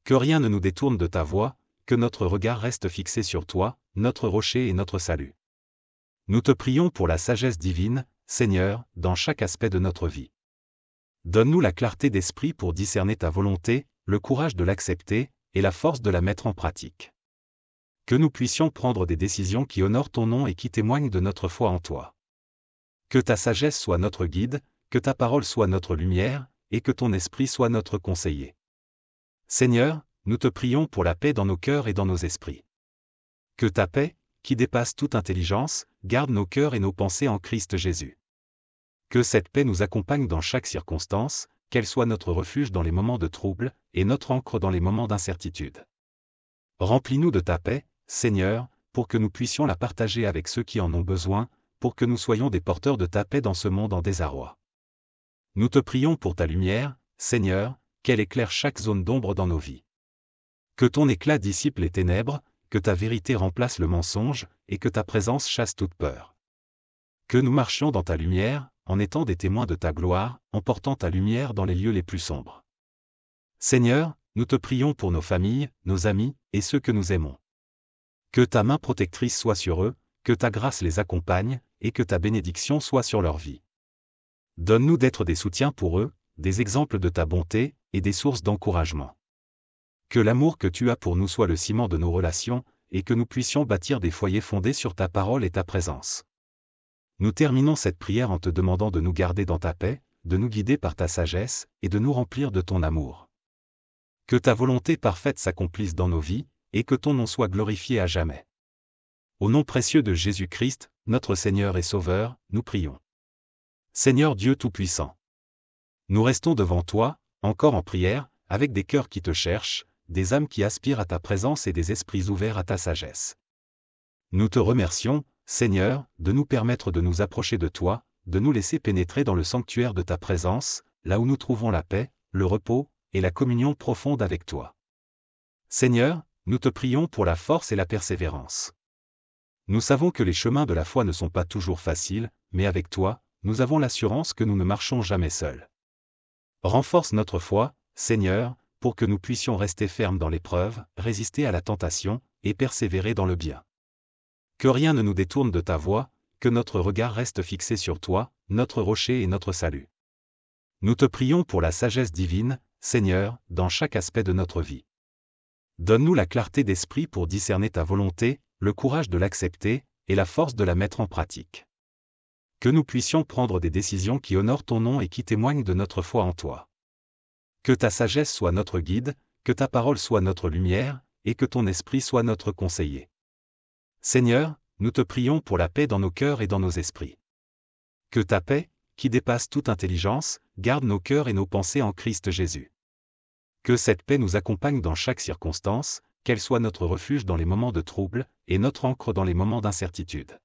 Que rien ne nous détourne de ta voie, que notre regard reste fixé sur toi, notre rocher et notre salut. Nous te prions pour la sagesse divine, Seigneur, dans chaque aspect de notre vie. Donne-nous la clarté d'esprit pour discerner ta volonté, le courage de l'accepter, et la force de la mettre en pratique. Que nous puissions prendre des décisions qui honorent ton nom et qui témoignent de notre foi en toi. Que ta sagesse soit notre guide, que ta parole soit notre lumière, et que ton esprit soit notre conseiller. Seigneur, nous te prions pour la paix dans nos cœurs et dans nos esprits. Que ta paix, qui dépasse toute intelligence, garde nos cœurs et nos pensées en Christ Jésus. Que cette paix nous accompagne dans chaque circonstance, qu'elle soit notre refuge dans les moments de trouble, et notre ancre dans les moments d'incertitude. Remplis-nous de ta paix, Seigneur, pour que nous puissions la partager avec ceux qui en ont besoin, pour que nous soyons des porteurs de ta paix dans ce monde en désarroi. Nous te prions pour ta lumière, Seigneur, qu'elle éclaire chaque zone d'ombre dans nos vies. Que ton éclat dissipe les ténèbres, que ta vérité remplace le mensonge, et que ta présence chasse toute peur. Que nous marchions dans ta lumière, en étant des témoins de ta gloire, en portant ta lumière dans les lieux les plus sombres. Seigneur, nous te prions pour nos familles, nos amis, et ceux que nous aimons. Que ta main protectrice soit sur eux, que ta grâce les accompagne, et que ta bénédiction soit sur leur vie. Donne-nous d'être des soutiens pour eux, des exemples de ta bonté, et des sources d'encouragement. Que l'amour que tu as pour nous soit le ciment de nos relations, et que nous puissions bâtir des foyers fondés sur ta parole et ta présence. Nous terminons cette prière en te demandant de nous garder dans ta paix, de nous guider par ta sagesse, et de nous remplir de ton amour. Que ta volonté parfaite s'accomplisse dans nos vies, et que ton nom soit glorifié à jamais. Au nom précieux de Jésus-Christ, notre Seigneur et Sauveur, nous prions. Seigneur Dieu Tout-Puissant, nous restons devant toi, encore en prière, avec des cœurs qui te cherchent, des âmes qui aspirent à ta présence et des esprits ouverts à ta sagesse. Nous te remercions, Seigneur, de nous permettre de nous approcher de toi, de nous laisser pénétrer dans le sanctuaire de ta présence, là où nous trouvons la paix, le repos, et la communion profonde avec toi. Seigneur, nous te prions pour la force et la persévérance. Nous savons que les chemins de la foi ne sont pas toujours faciles, mais avec toi, nous avons l'assurance que nous ne marchons jamais seuls. Renforce notre foi, Seigneur, pour que nous puissions rester fermes dans l'épreuve, résister à la tentation, et persévérer dans le bien. Que rien ne nous détourne de ta voie, que notre regard reste fixé sur toi, notre rocher et notre salut. Nous te prions pour la sagesse divine, Seigneur, dans chaque aspect de notre vie. Donne-nous la clarté d'esprit pour discerner ta volonté, le courage de l'accepter, et la force de la mettre en pratique. Que nous puissions prendre des décisions qui honorent ton nom et qui témoignent de notre foi en toi. Que ta sagesse soit notre guide, que ta parole soit notre lumière, et que ton esprit soit notre conseiller. Seigneur, nous te prions pour la paix dans nos cœurs et dans nos esprits. Que ta paix, qui dépasse toute intelligence, garde nos cœurs et nos pensées en Christ Jésus. Que cette paix nous accompagne dans chaque circonstance, qu'elle soit notre refuge dans les moments de trouble, et notre ancre dans les moments d'incertitude.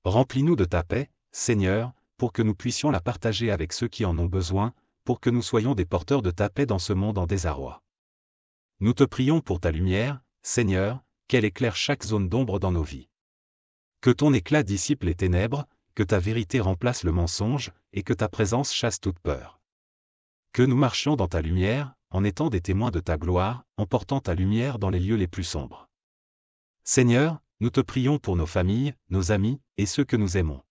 Remplis-nous de ta paix, Seigneur, pour que nous puissions la partager avec ceux qui en ont besoin, pour que nous soyons des porteurs de ta paix dans ce monde en désarroi. Nous te prions pour ta lumière, Seigneur, qu'elle éclaire chaque zone d'ombre dans nos vies. Que ton éclat dissipe les ténèbres, que ta vérité remplace le mensonge, et que ta présence chasse toute peur. Que nous marchions dans ta lumière, en étant des témoins de ta gloire, en portant ta lumière dans les lieux les plus sombres. Seigneur, nous te prions pour nos familles, nos amis, et ceux que nous aimons.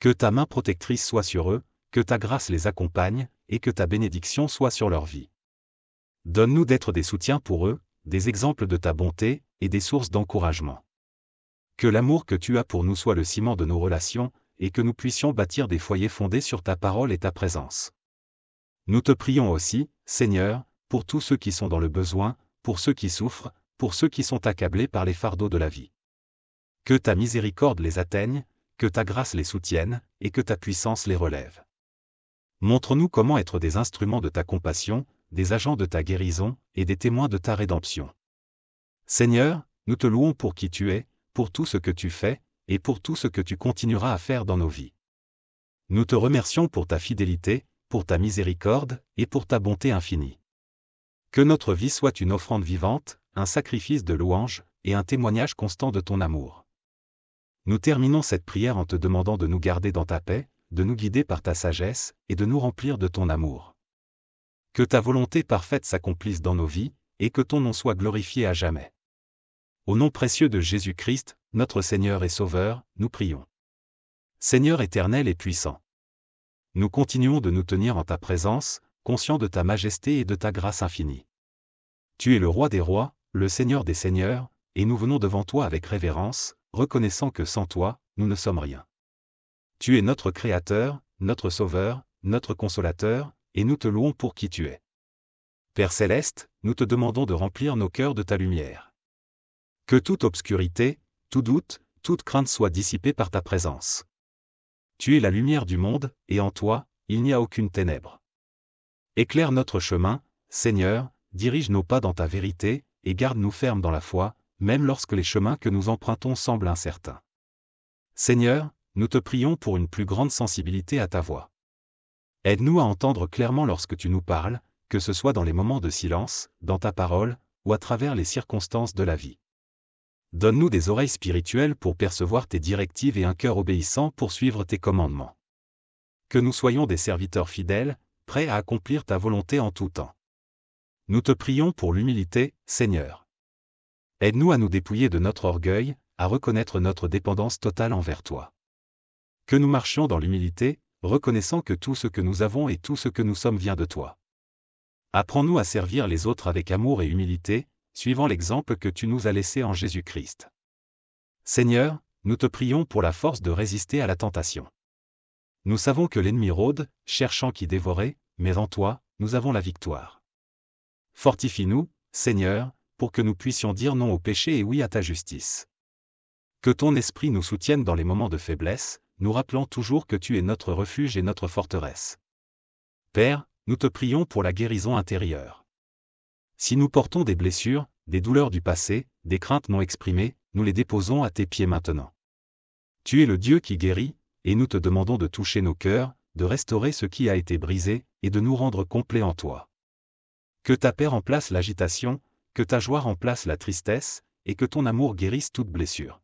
Que ta main protectrice soit sur eux, que ta grâce les accompagne, et que ta bénédiction soit sur leur vie. Donne-nous d'être des soutiens pour eux, des exemples de ta bonté, et des sources d'encouragement. Que l'amour que tu as pour nous soit le ciment de nos relations, et que nous puissions bâtir des foyers fondés sur ta parole et ta présence. Nous te prions aussi, Seigneur, pour tous ceux qui sont dans le besoin, pour ceux qui souffrent, pour ceux qui sont accablés par les fardeaux de la vie. Que ta miséricorde les atteigne, que ta grâce les soutienne, et que ta puissance les relève. Montre-nous comment être des instruments de ta compassion, des agents de ta guérison, et des témoins de ta rédemption. Seigneur, nous te louons pour qui tu es, pour tout ce que tu fais, et pour tout ce que tu continueras à faire dans nos vies. Nous te remercions pour ta fidélité, pour ta miséricorde, et pour ta bonté infinie. Que notre vie soit une offrande vivante, un sacrifice de louange, et un témoignage constant de ton amour. Nous terminons cette prière en te demandant de nous garder dans ta paix, de nous guider par ta sagesse, et de nous remplir de ton amour. Que ta volonté parfaite s'accomplisse dans nos vies, et que ton nom soit glorifié à jamais. Au nom précieux de Jésus-Christ, notre Seigneur et Sauveur, nous prions. Seigneur éternel et puissant. Nous continuons de nous tenir en ta présence, conscients de ta majesté et de ta grâce infinie. Tu es le roi des rois, le Seigneur des seigneurs, et nous venons devant toi avec révérence, reconnaissant que sans toi, nous ne sommes rien. Tu es notre Créateur, notre Sauveur, notre Consolateur, et nous te louons pour qui tu es. Père céleste, nous te demandons de remplir nos cœurs de ta lumière. Que toute obscurité, tout doute, toute crainte soit dissipée par ta présence. Tu es la lumière du monde, et en toi, il n'y a aucune ténèbre. Éclaire notre chemin, Seigneur, dirige nos pas dans ta vérité, et garde-nous fermes dans la foi, même lorsque les chemins que nous empruntons semblent incertains. Seigneur, nous te prions pour une plus grande sensibilité à ta voix. Aide-nous à entendre clairement lorsque tu nous parles, que ce soit dans les moments de silence, dans ta parole, ou à travers les circonstances de la vie. Donne-nous des oreilles spirituelles pour percevoir tes directives et un cœur obéissant pour suivre tes commandements. Que nous soyons des serviteurs fidèles, prêts à accomplir ta volonté en tout temps. Nous te prions pour l'humilité, Seigneur. Aide-nous à nous dépouiller de notre orgueil, à reconnaître notre dépendance totale envers toi. Que nous marchions dans l'humilité, reconnaissant que tout ce que nous avons et tout ce que nous sommes vient de toi. Apprends-nous à servir les autres avec amour et humilité, suivant l'exemple que tu nous as laissé en Jésus-Christ. Seigneur, nous te prions pour la force de résister à la tentation. Nous savons que l'ennemi rôde, cherchant qui dévorer, mais en toi, nous avons la victoire. Fortifie-nous, Seigneur, pour que nous puissions dire non au péché et oui à ta justice. Que ton esprit nous soutienne dans les moments de faiblesse, nous rappelant toujours que tu es notre refuge et notre forteresse. Père, nous te prions pour la guérison intérieure. Si nous portons des blessures, des douleurs du passé, des craintes non exprimées, nous les déposons à tes pieds maintenant. Tu es le Dieu qui guérit, et nous te demandons de toucher nos cœurs, de restaurer ce qui a été brisé, et de nous rendre complets en toi. Que ta paix remplace l'agitation, que ta joie remplace la tristesse, et que ton amour guérisse toute blessure.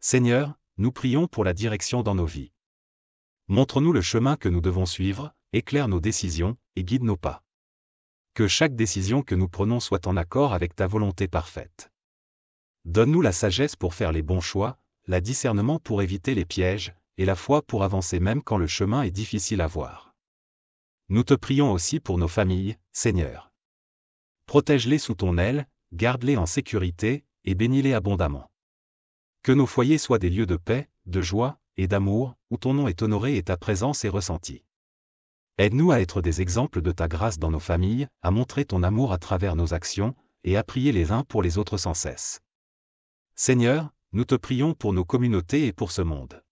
Seigneur, nous prions pour la direction dans nos vies. Montre-nous le chemin que nous devons suivre, éclaire nos décisions, et guide nos pas. Que chaque décision que nous prenons soit en accord avec ta volonté parfaite. Donne-nous la sagesse pour faire les bons choix, le discernement pour éviter les pièges, et la foi pour avancer même quand le chemin est difficile à voir. Nous te prions aussi pour nos familles, Seigneur. Protège-les sous ton aile, garde-les en sécurité, et bénis-les abondamment. Que nos foyers soient des lieux de paix, de joie, et d'amour, où ton nom est honoré et ta présence est ressentie. Aide-nous à être des exemples de ta grâce dans nos familles, à montrer ton amour à travers nos actions, et à prier les uns pour les autres sans cesse. Seigneur, nous te prions pour nos communautés et pour ce monde.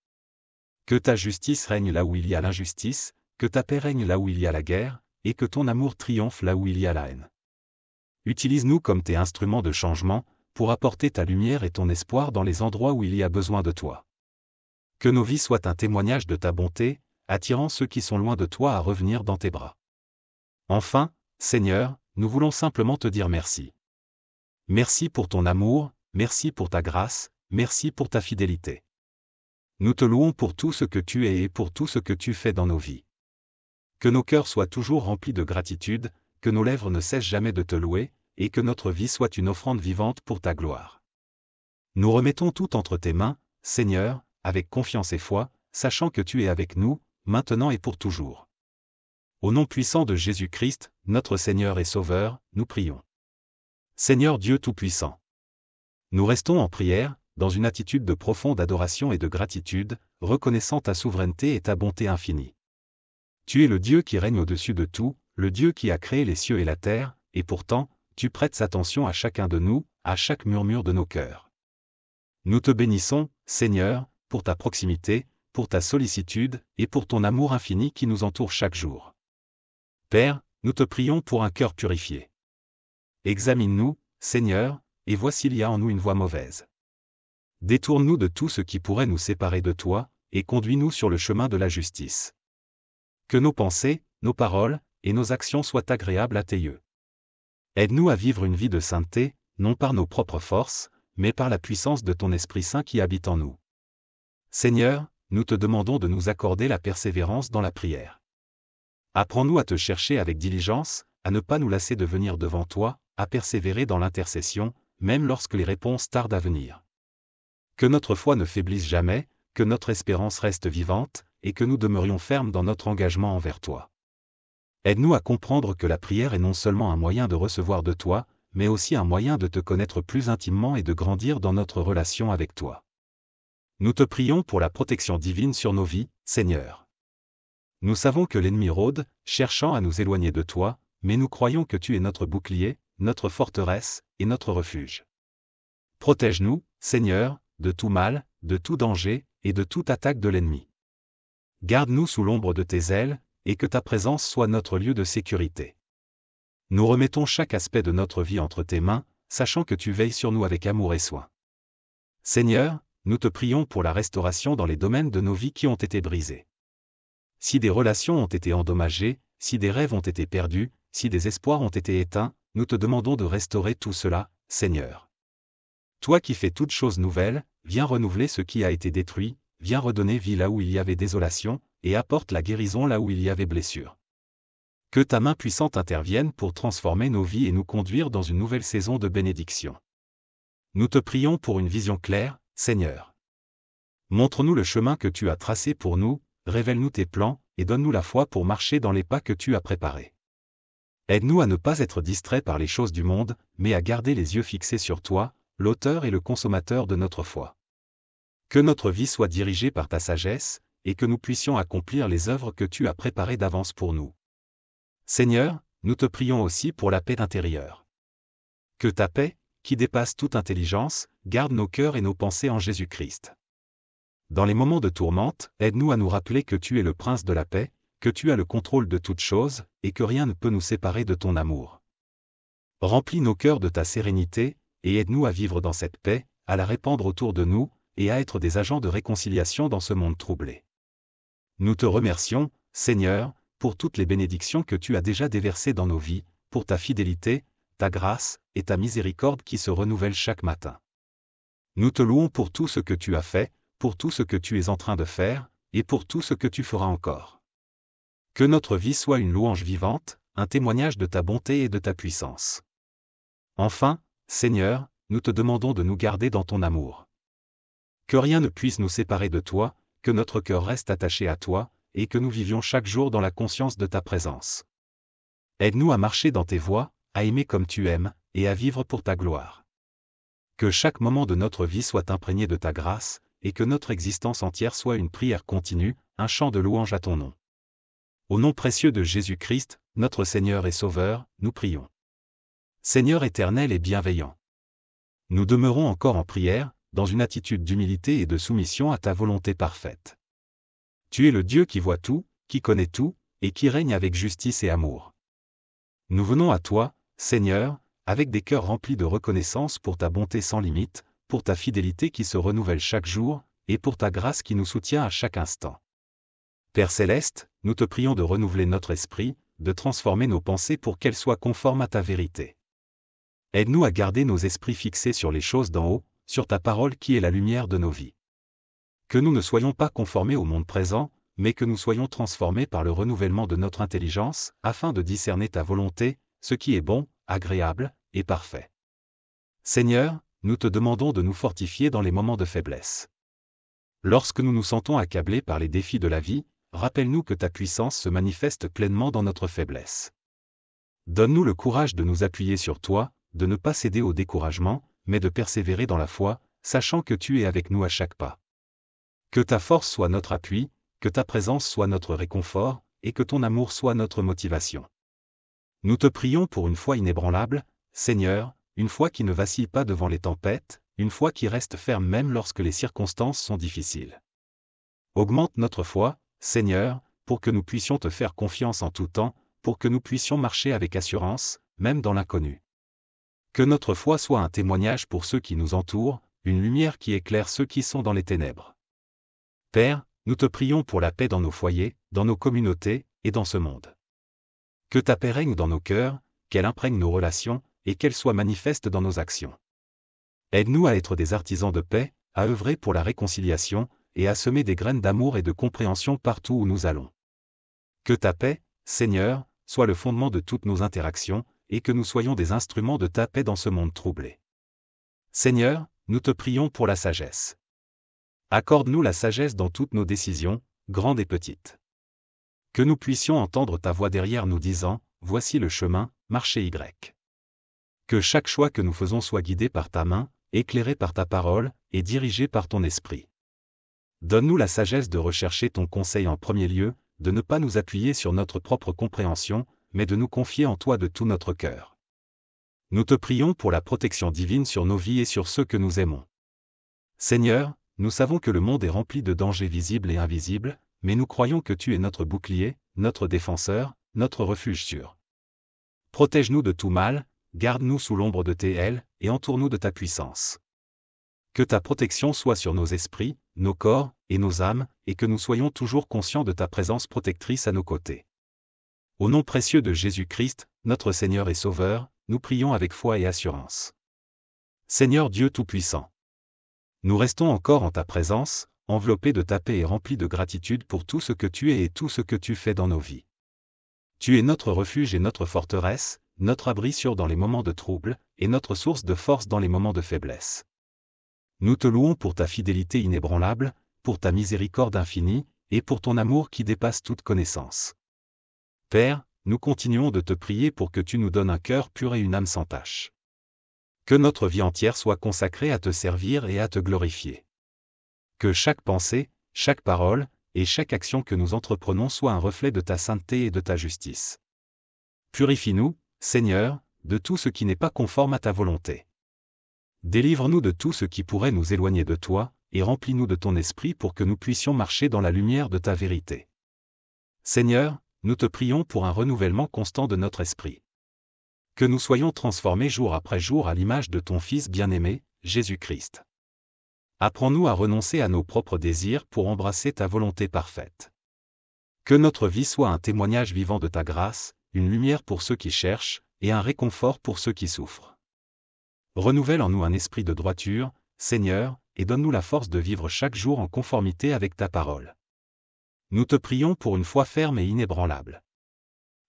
Que ta justice règne là où il y a l'injustice, que ta paix règne là où il y a la guerre, et que ton amour triomphe là où il y a la haine. Utilise-nous comme tes instruments de changement, pour apporter ta lumière et ton espoir dans les endroits où il y a besoin de toi. Que nos vies soient un témoignage de ta bonté, attirant ceux qui sont loin de toi à revenir dans tes bras. Enfin, Seigneur, nous voulons simplement te dire merci. Merci pour ton amour, merci pour ta grâce, merci pour ta fidélité. Nous te louons pour tout ce que tu es et pour tout ce que tu fais dans nos vies. Que nos cœurs soient toujours remplis de gratitude, que nos lèvres ne cessent jamais de te louer, et que notre vie soit une offrande vivante pour ta gloire. Nous remettons tout entre tes mains, Seigneur, avec confiance et foi, sachant que tu es avec nous, maintenant et pour toujours. Au nom puissant de Jésus-Christ, notre Seigneur et Sauveur, nous prions. Seigneur Dieu Tout-Puissant. Nous restons en prière, dans une attitude de profonde adoration et de gratitude, reconnaissant ta souveraineté et ta bonté infinie. Tu es le Dieu qui règne au-dessus de tout, le Dieu qui a créé les cieux et la terre, et pourtant, tu prêtes attention à chacun de nous, à chaque murmure de nos cœurs. Nous te bénissons, Seigneur, pour ta proximité, pour ta sollicitude, et pour ton amour infini qui nous entoure chaque jour. Père, nous te prions pour un cœur purifié. Examine-nous, Seigneur, et vois s'il y a en nous une voie mauvaise. Détourne-nous de tout ce qui pourrait nous séparer de toi, et conduis-nous sur le chemin de la justice. Que nos pensées, nos paroles, et nos actions soient agréables à tes yeux. Aide-nous à vivre une vie de sainteté, non par nos propres forces, mais par la puissance de ton Esprit Saint qui habite en nous. Seigneur, nous te demandons de nous accorder la persévérance dans la prière. Apprends-nous à te chercher avec diligence, à ne pas nous lasser de venir devant toi, à persévérer dans l'intercession, même lorsque les réponses tardent à venir. Que notre foi ne faiblisse jamais, que notre espérance reste vivante, et que nous demeurions fermes dans notre engagement envers toi. Aide-nous à comprendre que la prière est non seulement un moyen de recevoir de toi, mais aussi un moyen de te connaître plus intimement et de grandir dans notre relation avec toi. Nous te prions pour la protection divine sur nos vies, Seigneur. Nous savons que l'ennemi rôde, cherchant à nous éloigner de toi, mais nous croyons que tu es notre bouclier, notre forteresse, et notre refuge. Protège-nous, Seigneur, de tout mal, de tout danger, et de toute attaque de l'ennemi. Garde-nous sous l'ombre de tes ailes, et que ta présence soit notre lieu de sécurité. Nous remettons chaque aspect de notre vie entre tes mains, sachant que tu veilles sur nous avec amour et soin. Seigneur, nous te prions pour la restauration dans les domaines de nos vies qui ont été brisés. Si des relations ont été endommagées, si des rêves ont été perdus, si des espoirs ont été éteints, nous te demandons de restaurer tout cela, Seigneur. Toi qui fais toutes choses nouvelles, viens renouveler ce qui a été détruit, viens redonner vie là où il y avait désolation, et apporte la guérison là où il y avait blessure. Que ta main puissante intervienne pour transformer nos vies et nous conduire dans une nouvelle saison de bénédiction. Nous te prions pour une vision claire, Seigneur. Montre-nous le chemin que tu as tracé pour nous, révèle-nous tes plans, et donne-nous la foi pour marcher dans les pas que tu as préparés. Aide-nous à ne pas être distraits par les choses du monde, mais à garder les yeux fixés sur toi, l'auteur et le consommateur de notre foi. Que notre vie soit dirigée par ta sagesse, et que nous puissions accomplir les œuvres que tu as préparées d'avance pour nous. Seigneur, nous te prions aussi pour la paix intérieure. Que ta paix, qui dépasse toute intelligence, garde nos cœurs et nos pensées en Jésus-Christ. Dans les moments de tourmente, aide-nous à nous rappeler que tu es le prince de la paix, que tu as le contrôle de toutes choses, et que rien ne peut nous séparer de ton amour. Remplis nos cœurs de ta sérénité, et aide-nous à vivre dans cette paix, à la répandre autour de nous, et à être des agents de réconciliation dans ce monde troublé. Nous te remercions, Seigneur, pour toutes les bénédictions que tu as déjà déversées dans nos vies, pour ta fidélité, ta grâce, et ta miséricorde qui se renouvellent chaque matin. Nous te louons pour tout ce que tu as fait, pour tout ce que tu es en train de faire, et pour tout ce que tu feras encore. Que notre vie soit une louange vivante, un témoignage de ta bonté et de ta puissance. Enfin, Seigneur, nous te demandons de nous garder dans ton amour. Que rien ne puisse nous séparer de toi, que notre cœur reste attaché à toi, et que nous vivions chaque jour dans la conscience de ta présence. Aide-nous à marcher dans tes voies, à aimer comme tu aimes, et à vivre pour ta gloire. Que chaque moment de notre vie soit imprégné de ta grâce, et que notre existence entière soit une prière continue, un chant de louange à ton nom. Au nom précieux de Jésus-Christ, notre Seigneur et Sauveur, nous prions. Seigneur éternel et bienveillant. Nous demeurons encore en prière, dans une attitude d'humilité et de soumission à ta volonté parfaite. Tu es le Dieu qui voit tout, qui connaît tout, et qui règne avec justice et amour. Nous venons à toi, Seigneur, avec des cœurs remplis de reconnaissance pour ta bonté sans limite, pour ta fidélité qui se renouvelle chaque jour, et pour ta grâce qui nous soutient à chaque instant. Père céleste, nous te prions de renouveler notre esprit, de transformer nos pensées pour qu'elles soient conformes à ta vérité. Aide-nous à garder nos esprits fixés sur les choses d'en haut, sur ta parole qui est la lumière de nos vies. Que nous ne soyons pas conformés au monde présent, mais que nous soyons transformés par le renouvellement de notre intelligence, afin de discerner ta volonté, ce qui est bon, agréable, et parfait. Seigneur, nous te demandons de nous fortifier dans les moments de faiblesse. Lorsque nous nous sentons accablés par les défis de la vie, rappelle-nous que ta puissance se manifeste pleinement dans notre faiblesse. Donne-nous le courage de nous appuyer sur toi, de ne pas céder au découragement, mais de persévérer dans la foi, sachant que tu es avec nous à chaque pas. Que ta force soit notre appui, que ta présence soit notre réconfort, et que ton amour soit notre motivation. Nous te prions pour une foi inébranlable, Seigneur, une foi qui ne vacille pas devant les tempêtes, une foi qui reste ferme même lorsque les circonstances sont difficiles. Augmente notre foi, Seigneur, pour que nous puissions te faire confiance en tout temps, pour que nous puissions marcher avec assurance, même dans l'inconnu. Que notre foi soit un témoignage pour ceux qui nous entourent, une lumière qui éclaire ceux qui sont dans les ténèbres. Père, nous te prions pour la paix dans nos foyers, dans nos communautés, et dans ce monde. Que ta paix règne dans nos cœurs, qu'elle imprègne nos relations, et qu'elle soit manifeste dans nos actions. Aide-nous à être des artisans de paix, à œuvrer pour la réconciliation, et à semer des graines d'amour et de compréhension partout où nous allons. Que ta paix, Seigneur, soit le fondement de toutes nos interactions, et que nous soyons des instruments de ta paix dans ce monde troublé. Seigneur, nous te prions pour la sagesse. Accorde-nous la sagesse dans toutes nos décisions, grandes et petites. Que nous puissions entendre ta voix derrière nous disant, voici le chemin, marchez Y. Que chaque choix que nous faisons soit guidé par ta main, éclairé par ta parole, et dirigé par ton esprit. Donne-nous la sagesse de rechercher ton conseil en premier lieu, de ne pas nous appuyer sur notre propre compréhension, mais de nous confier en toi de tout notre cœur. Nous te prions pour la protection divine sur nos vies et sur ceux que nous aimons. Seigneur, nous savons que le monde est rempli de dangers visibles et invisibles, mais nous croyons que tu es notre bouclier, notre défenseur, notre refuge sûr. Protège-nous de tout mal, garde-nous sous l'ombre de tes ailes, et entoure-nous de ta puissance. Que ta protection soit sur nos esprits, nos corps, et nos âmes, et que nous soyons toujours conscients de ta présence protectrice à nos côtés. Au nom précieux de Jésus-Christ, notre Seigneur et Sauveur, nous prions avec foi et assurance. Seigneur Dieu Tout-Puissant, nous restons encore en ta présence, enveloppés de ta paix et remplis de gratitude pour tout ce que tu es et tout ce que tu fais dans nos vies. Tu es notre refuge et notre forteresse, notre abri sûr dans les moments de trouble, et notre source de force dans les moments de faiblesse. Nous te louons pour ta fidélité inébranlable, pour ta miséricorde infinie, et pour ton amour qui dépasse toute connaissance. Père, nous continuons de te prier pour que tu nous donnes un cœur pur et une âme sans tache. Que notre vie entière soit consacrée à te servir et à te glorifier. Que chaque pensée, chaque parole, et chaque action que nous entreprenons soit un reflet de ta sainteté et de ta justice. Purifie-nous, Seigneur, de tout ce qui n'est pas conforme à ta volonté. Délivre-nous de tout ce qui pourrait nous éloigner de toi, et remplis-nous de ton esprit pour que nous puissions marcher dans la lumière de ta vérité. Seigneur, nous te prions pour un renouvellement constant de notre esprit. Que nous soyons transformés jour après jour à l'image de ton Fils bien-aimé, Jésus-Christ. Apprends-nous à renoncer à nos propres désirs pour embrasser ta volonté parfaite. Que notre vie soit un témoignage vivant de ta grâce, une lumière pour ceux qui cherchent, et un réconfort pour ceux qui souffrent. Renouvelle en nous un esprit de droiture, Seigneur, et donne-nous la force de vivre chaque jour en conformité avec ta parole. Nous te prions pour une foi ferme et inébranlable.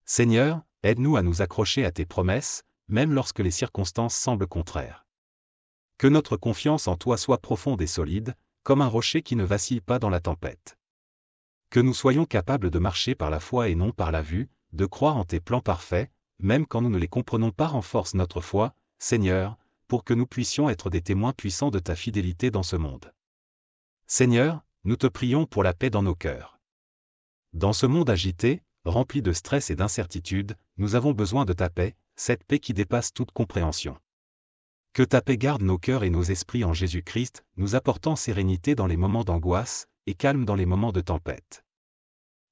Seigneur, aide-nous à nous accrocher à tes promesses, même lorsque les circonstances semblent contraires. Que notre confiance en toi soit profonde et solide, comme un rocher qui ne vacille pas dans la tempête. Que nous soyons capables de marcher par la foi et non par la vue, de croire en tes plans parfaits, même quand nous ne les comprenons pas. Renforce notre foi, Seigneur, pour que nous puissions être des témoins puissants de ta fidélité dans ce monde. Seigneur, nous te prions pour la paix dans nos cœurs. Dans ce monde agité, rempli de stress et d'incertitude, nous avons besoin de ta paix, cette paix qui dépasse toute compréhension. Que ta paix garde nos cœurs et nos esprits en Jésus-Christ, nous apportant sérénité dans les moments d'angoisse, et calme dans les moments de tempête.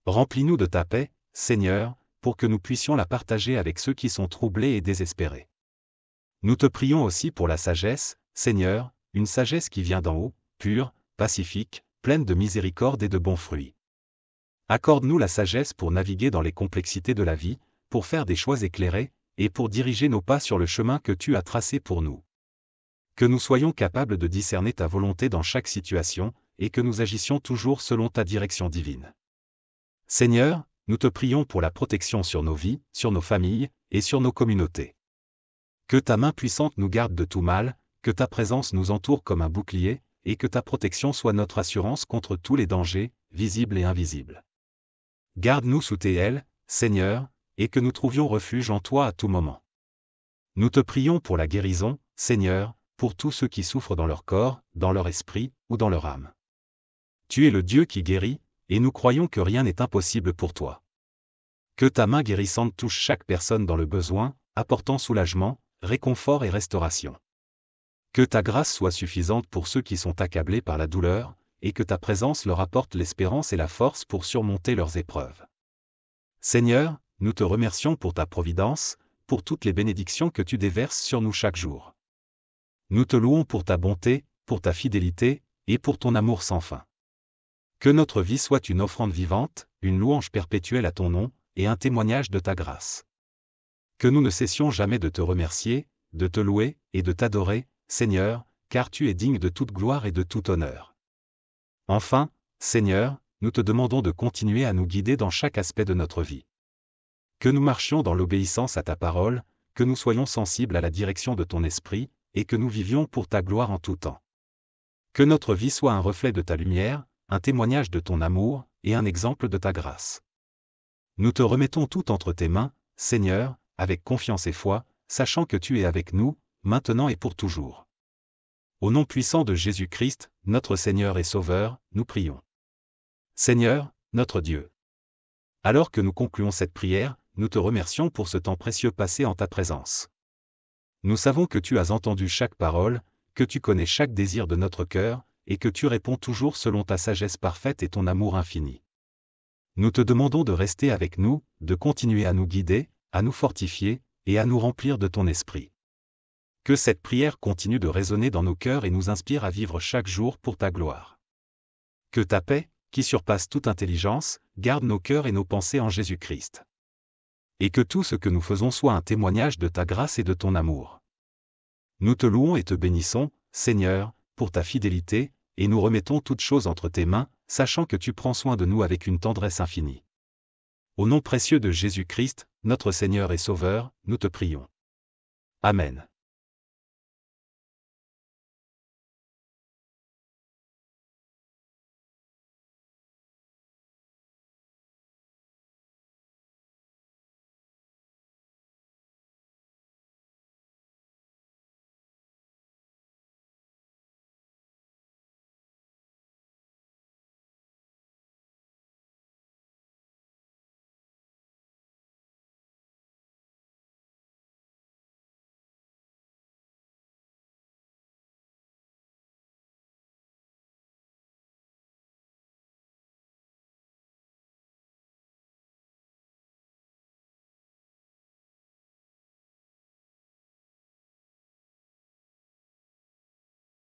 Remplis-nous de ta paix, Seigneur, pour que nous puissions la partager avec ceux qui sont troublés et désespérés. Nous te prions aussi pour la sagesse, Seigneur, une sagesse qui vient d'en haut, pure, pacifique, pleine de miséricorde et de bons fruits. Accorde-nous la sagesse pour naviguer dans les complexités de la vie, pour faire des choix éclairés, et pour diriger nos pas sur le chemin que tu as tracé pour nous. Que nous soyons capables de discerner ta volonté dans chaque situation, et que nous agissions toujours selon ta direction divine. Seigneur, nous te prions pour la protection sur nos vies, sur nos familles, et sur nos communautés. Que ta main puissante nous garde de tout mal, que ta présence nous entoure comme un bouclier, et que ta protection soit notre assurance contre tous les dangers, visibles et invisibles. Garde-nous sous tes ailes, Seigneur, et que nous trouvions refuge en toi à tout moment. Nous te prions pour la guérison, Seigneur, pour tous ceux qui souffrent dans leur corps, dans leur esprit, ou dans leur âme. Tu es le Dieu qui guérit, et nous croyons que rien n'est impossible pour toi. Que ta main guérissante touche chaque personne dans le besoin, apportant soulagement, réconfort et restauration. Que ta grâce soit suffisante pour ceux qui sont accablés par la douleur, et que ta présence leur apporte l'espérance et la force pour surmonter leurs épreuves. Seigneur, nous te remercions pour ta providence, pour toutes les bénédictions que tu déverses sur nous chaque jour. Nous te louons pour ta bonté, pour ta fidélité, et pour ton amour sans fin. Que notre vie soit une offrande vivante, une louange perpétuelle à ton nom, et un témoignage de ta grâce. Que nous ne cessions jamais de te remercier, de te louer, et de t'adorer, Seigneur, car tu es digne de toute gloire et de tout honneur. Enfin, Seigneur, nous te demandons de continuer à nous guider dans chaque aspect de notre vie. Que nous marchions dans l'obéissance à ta parole, que nous soyons sensibles à la direction de ton esprit, et que nous vivions pour ta gloire en tout temps. Que notre vie soit un reflet de ta lumière, un témoignage de ton amour, et un exemple de ta grâce. Nous te remettons tout entre tes mains, Seigneur, avec confiance et foi, sachant que tu es avec nous, maintenant et pour toujours. Au nom puissant de Jésus-Christ, notre Seigneur et Sauveur, nous prions. Seigneur, notre Dieu. Alors que nous concluons cette prière, nous te remercions pour ce temps précieux passé en ta présence. Nous savons que tu as entendu chaque parole, que tu connais chaque désir de notre cœur, et que tu réponds toujours selon ta sagesse parfaite et ton amour infini. Nous te demandons de rester avec nous, de continuer à nous guider, à nous fortifier, et à nous remplir de ton esprit. Que cette prière continue de résonner dans nos cœurs et nous inspire à vivre chaque jour pour ta gloire. Que ta paix, qui surpasse toute intelligence, garde nos cœurs et nos pensées en Jésus-Christ. Et que tout ce que nous faisons soit un témoignage de ta grâce et de ton amour. Nous te louons et te bénissons, Seigneur, pour ta fidélité, et nous remettons toutes choses entre tes mains, sachant que tu prends soin de nous avec une tendresse infinie. Au nom précieux de Jésus-Christ, notre Seigneur et Sauveur, nous te prions. Amen.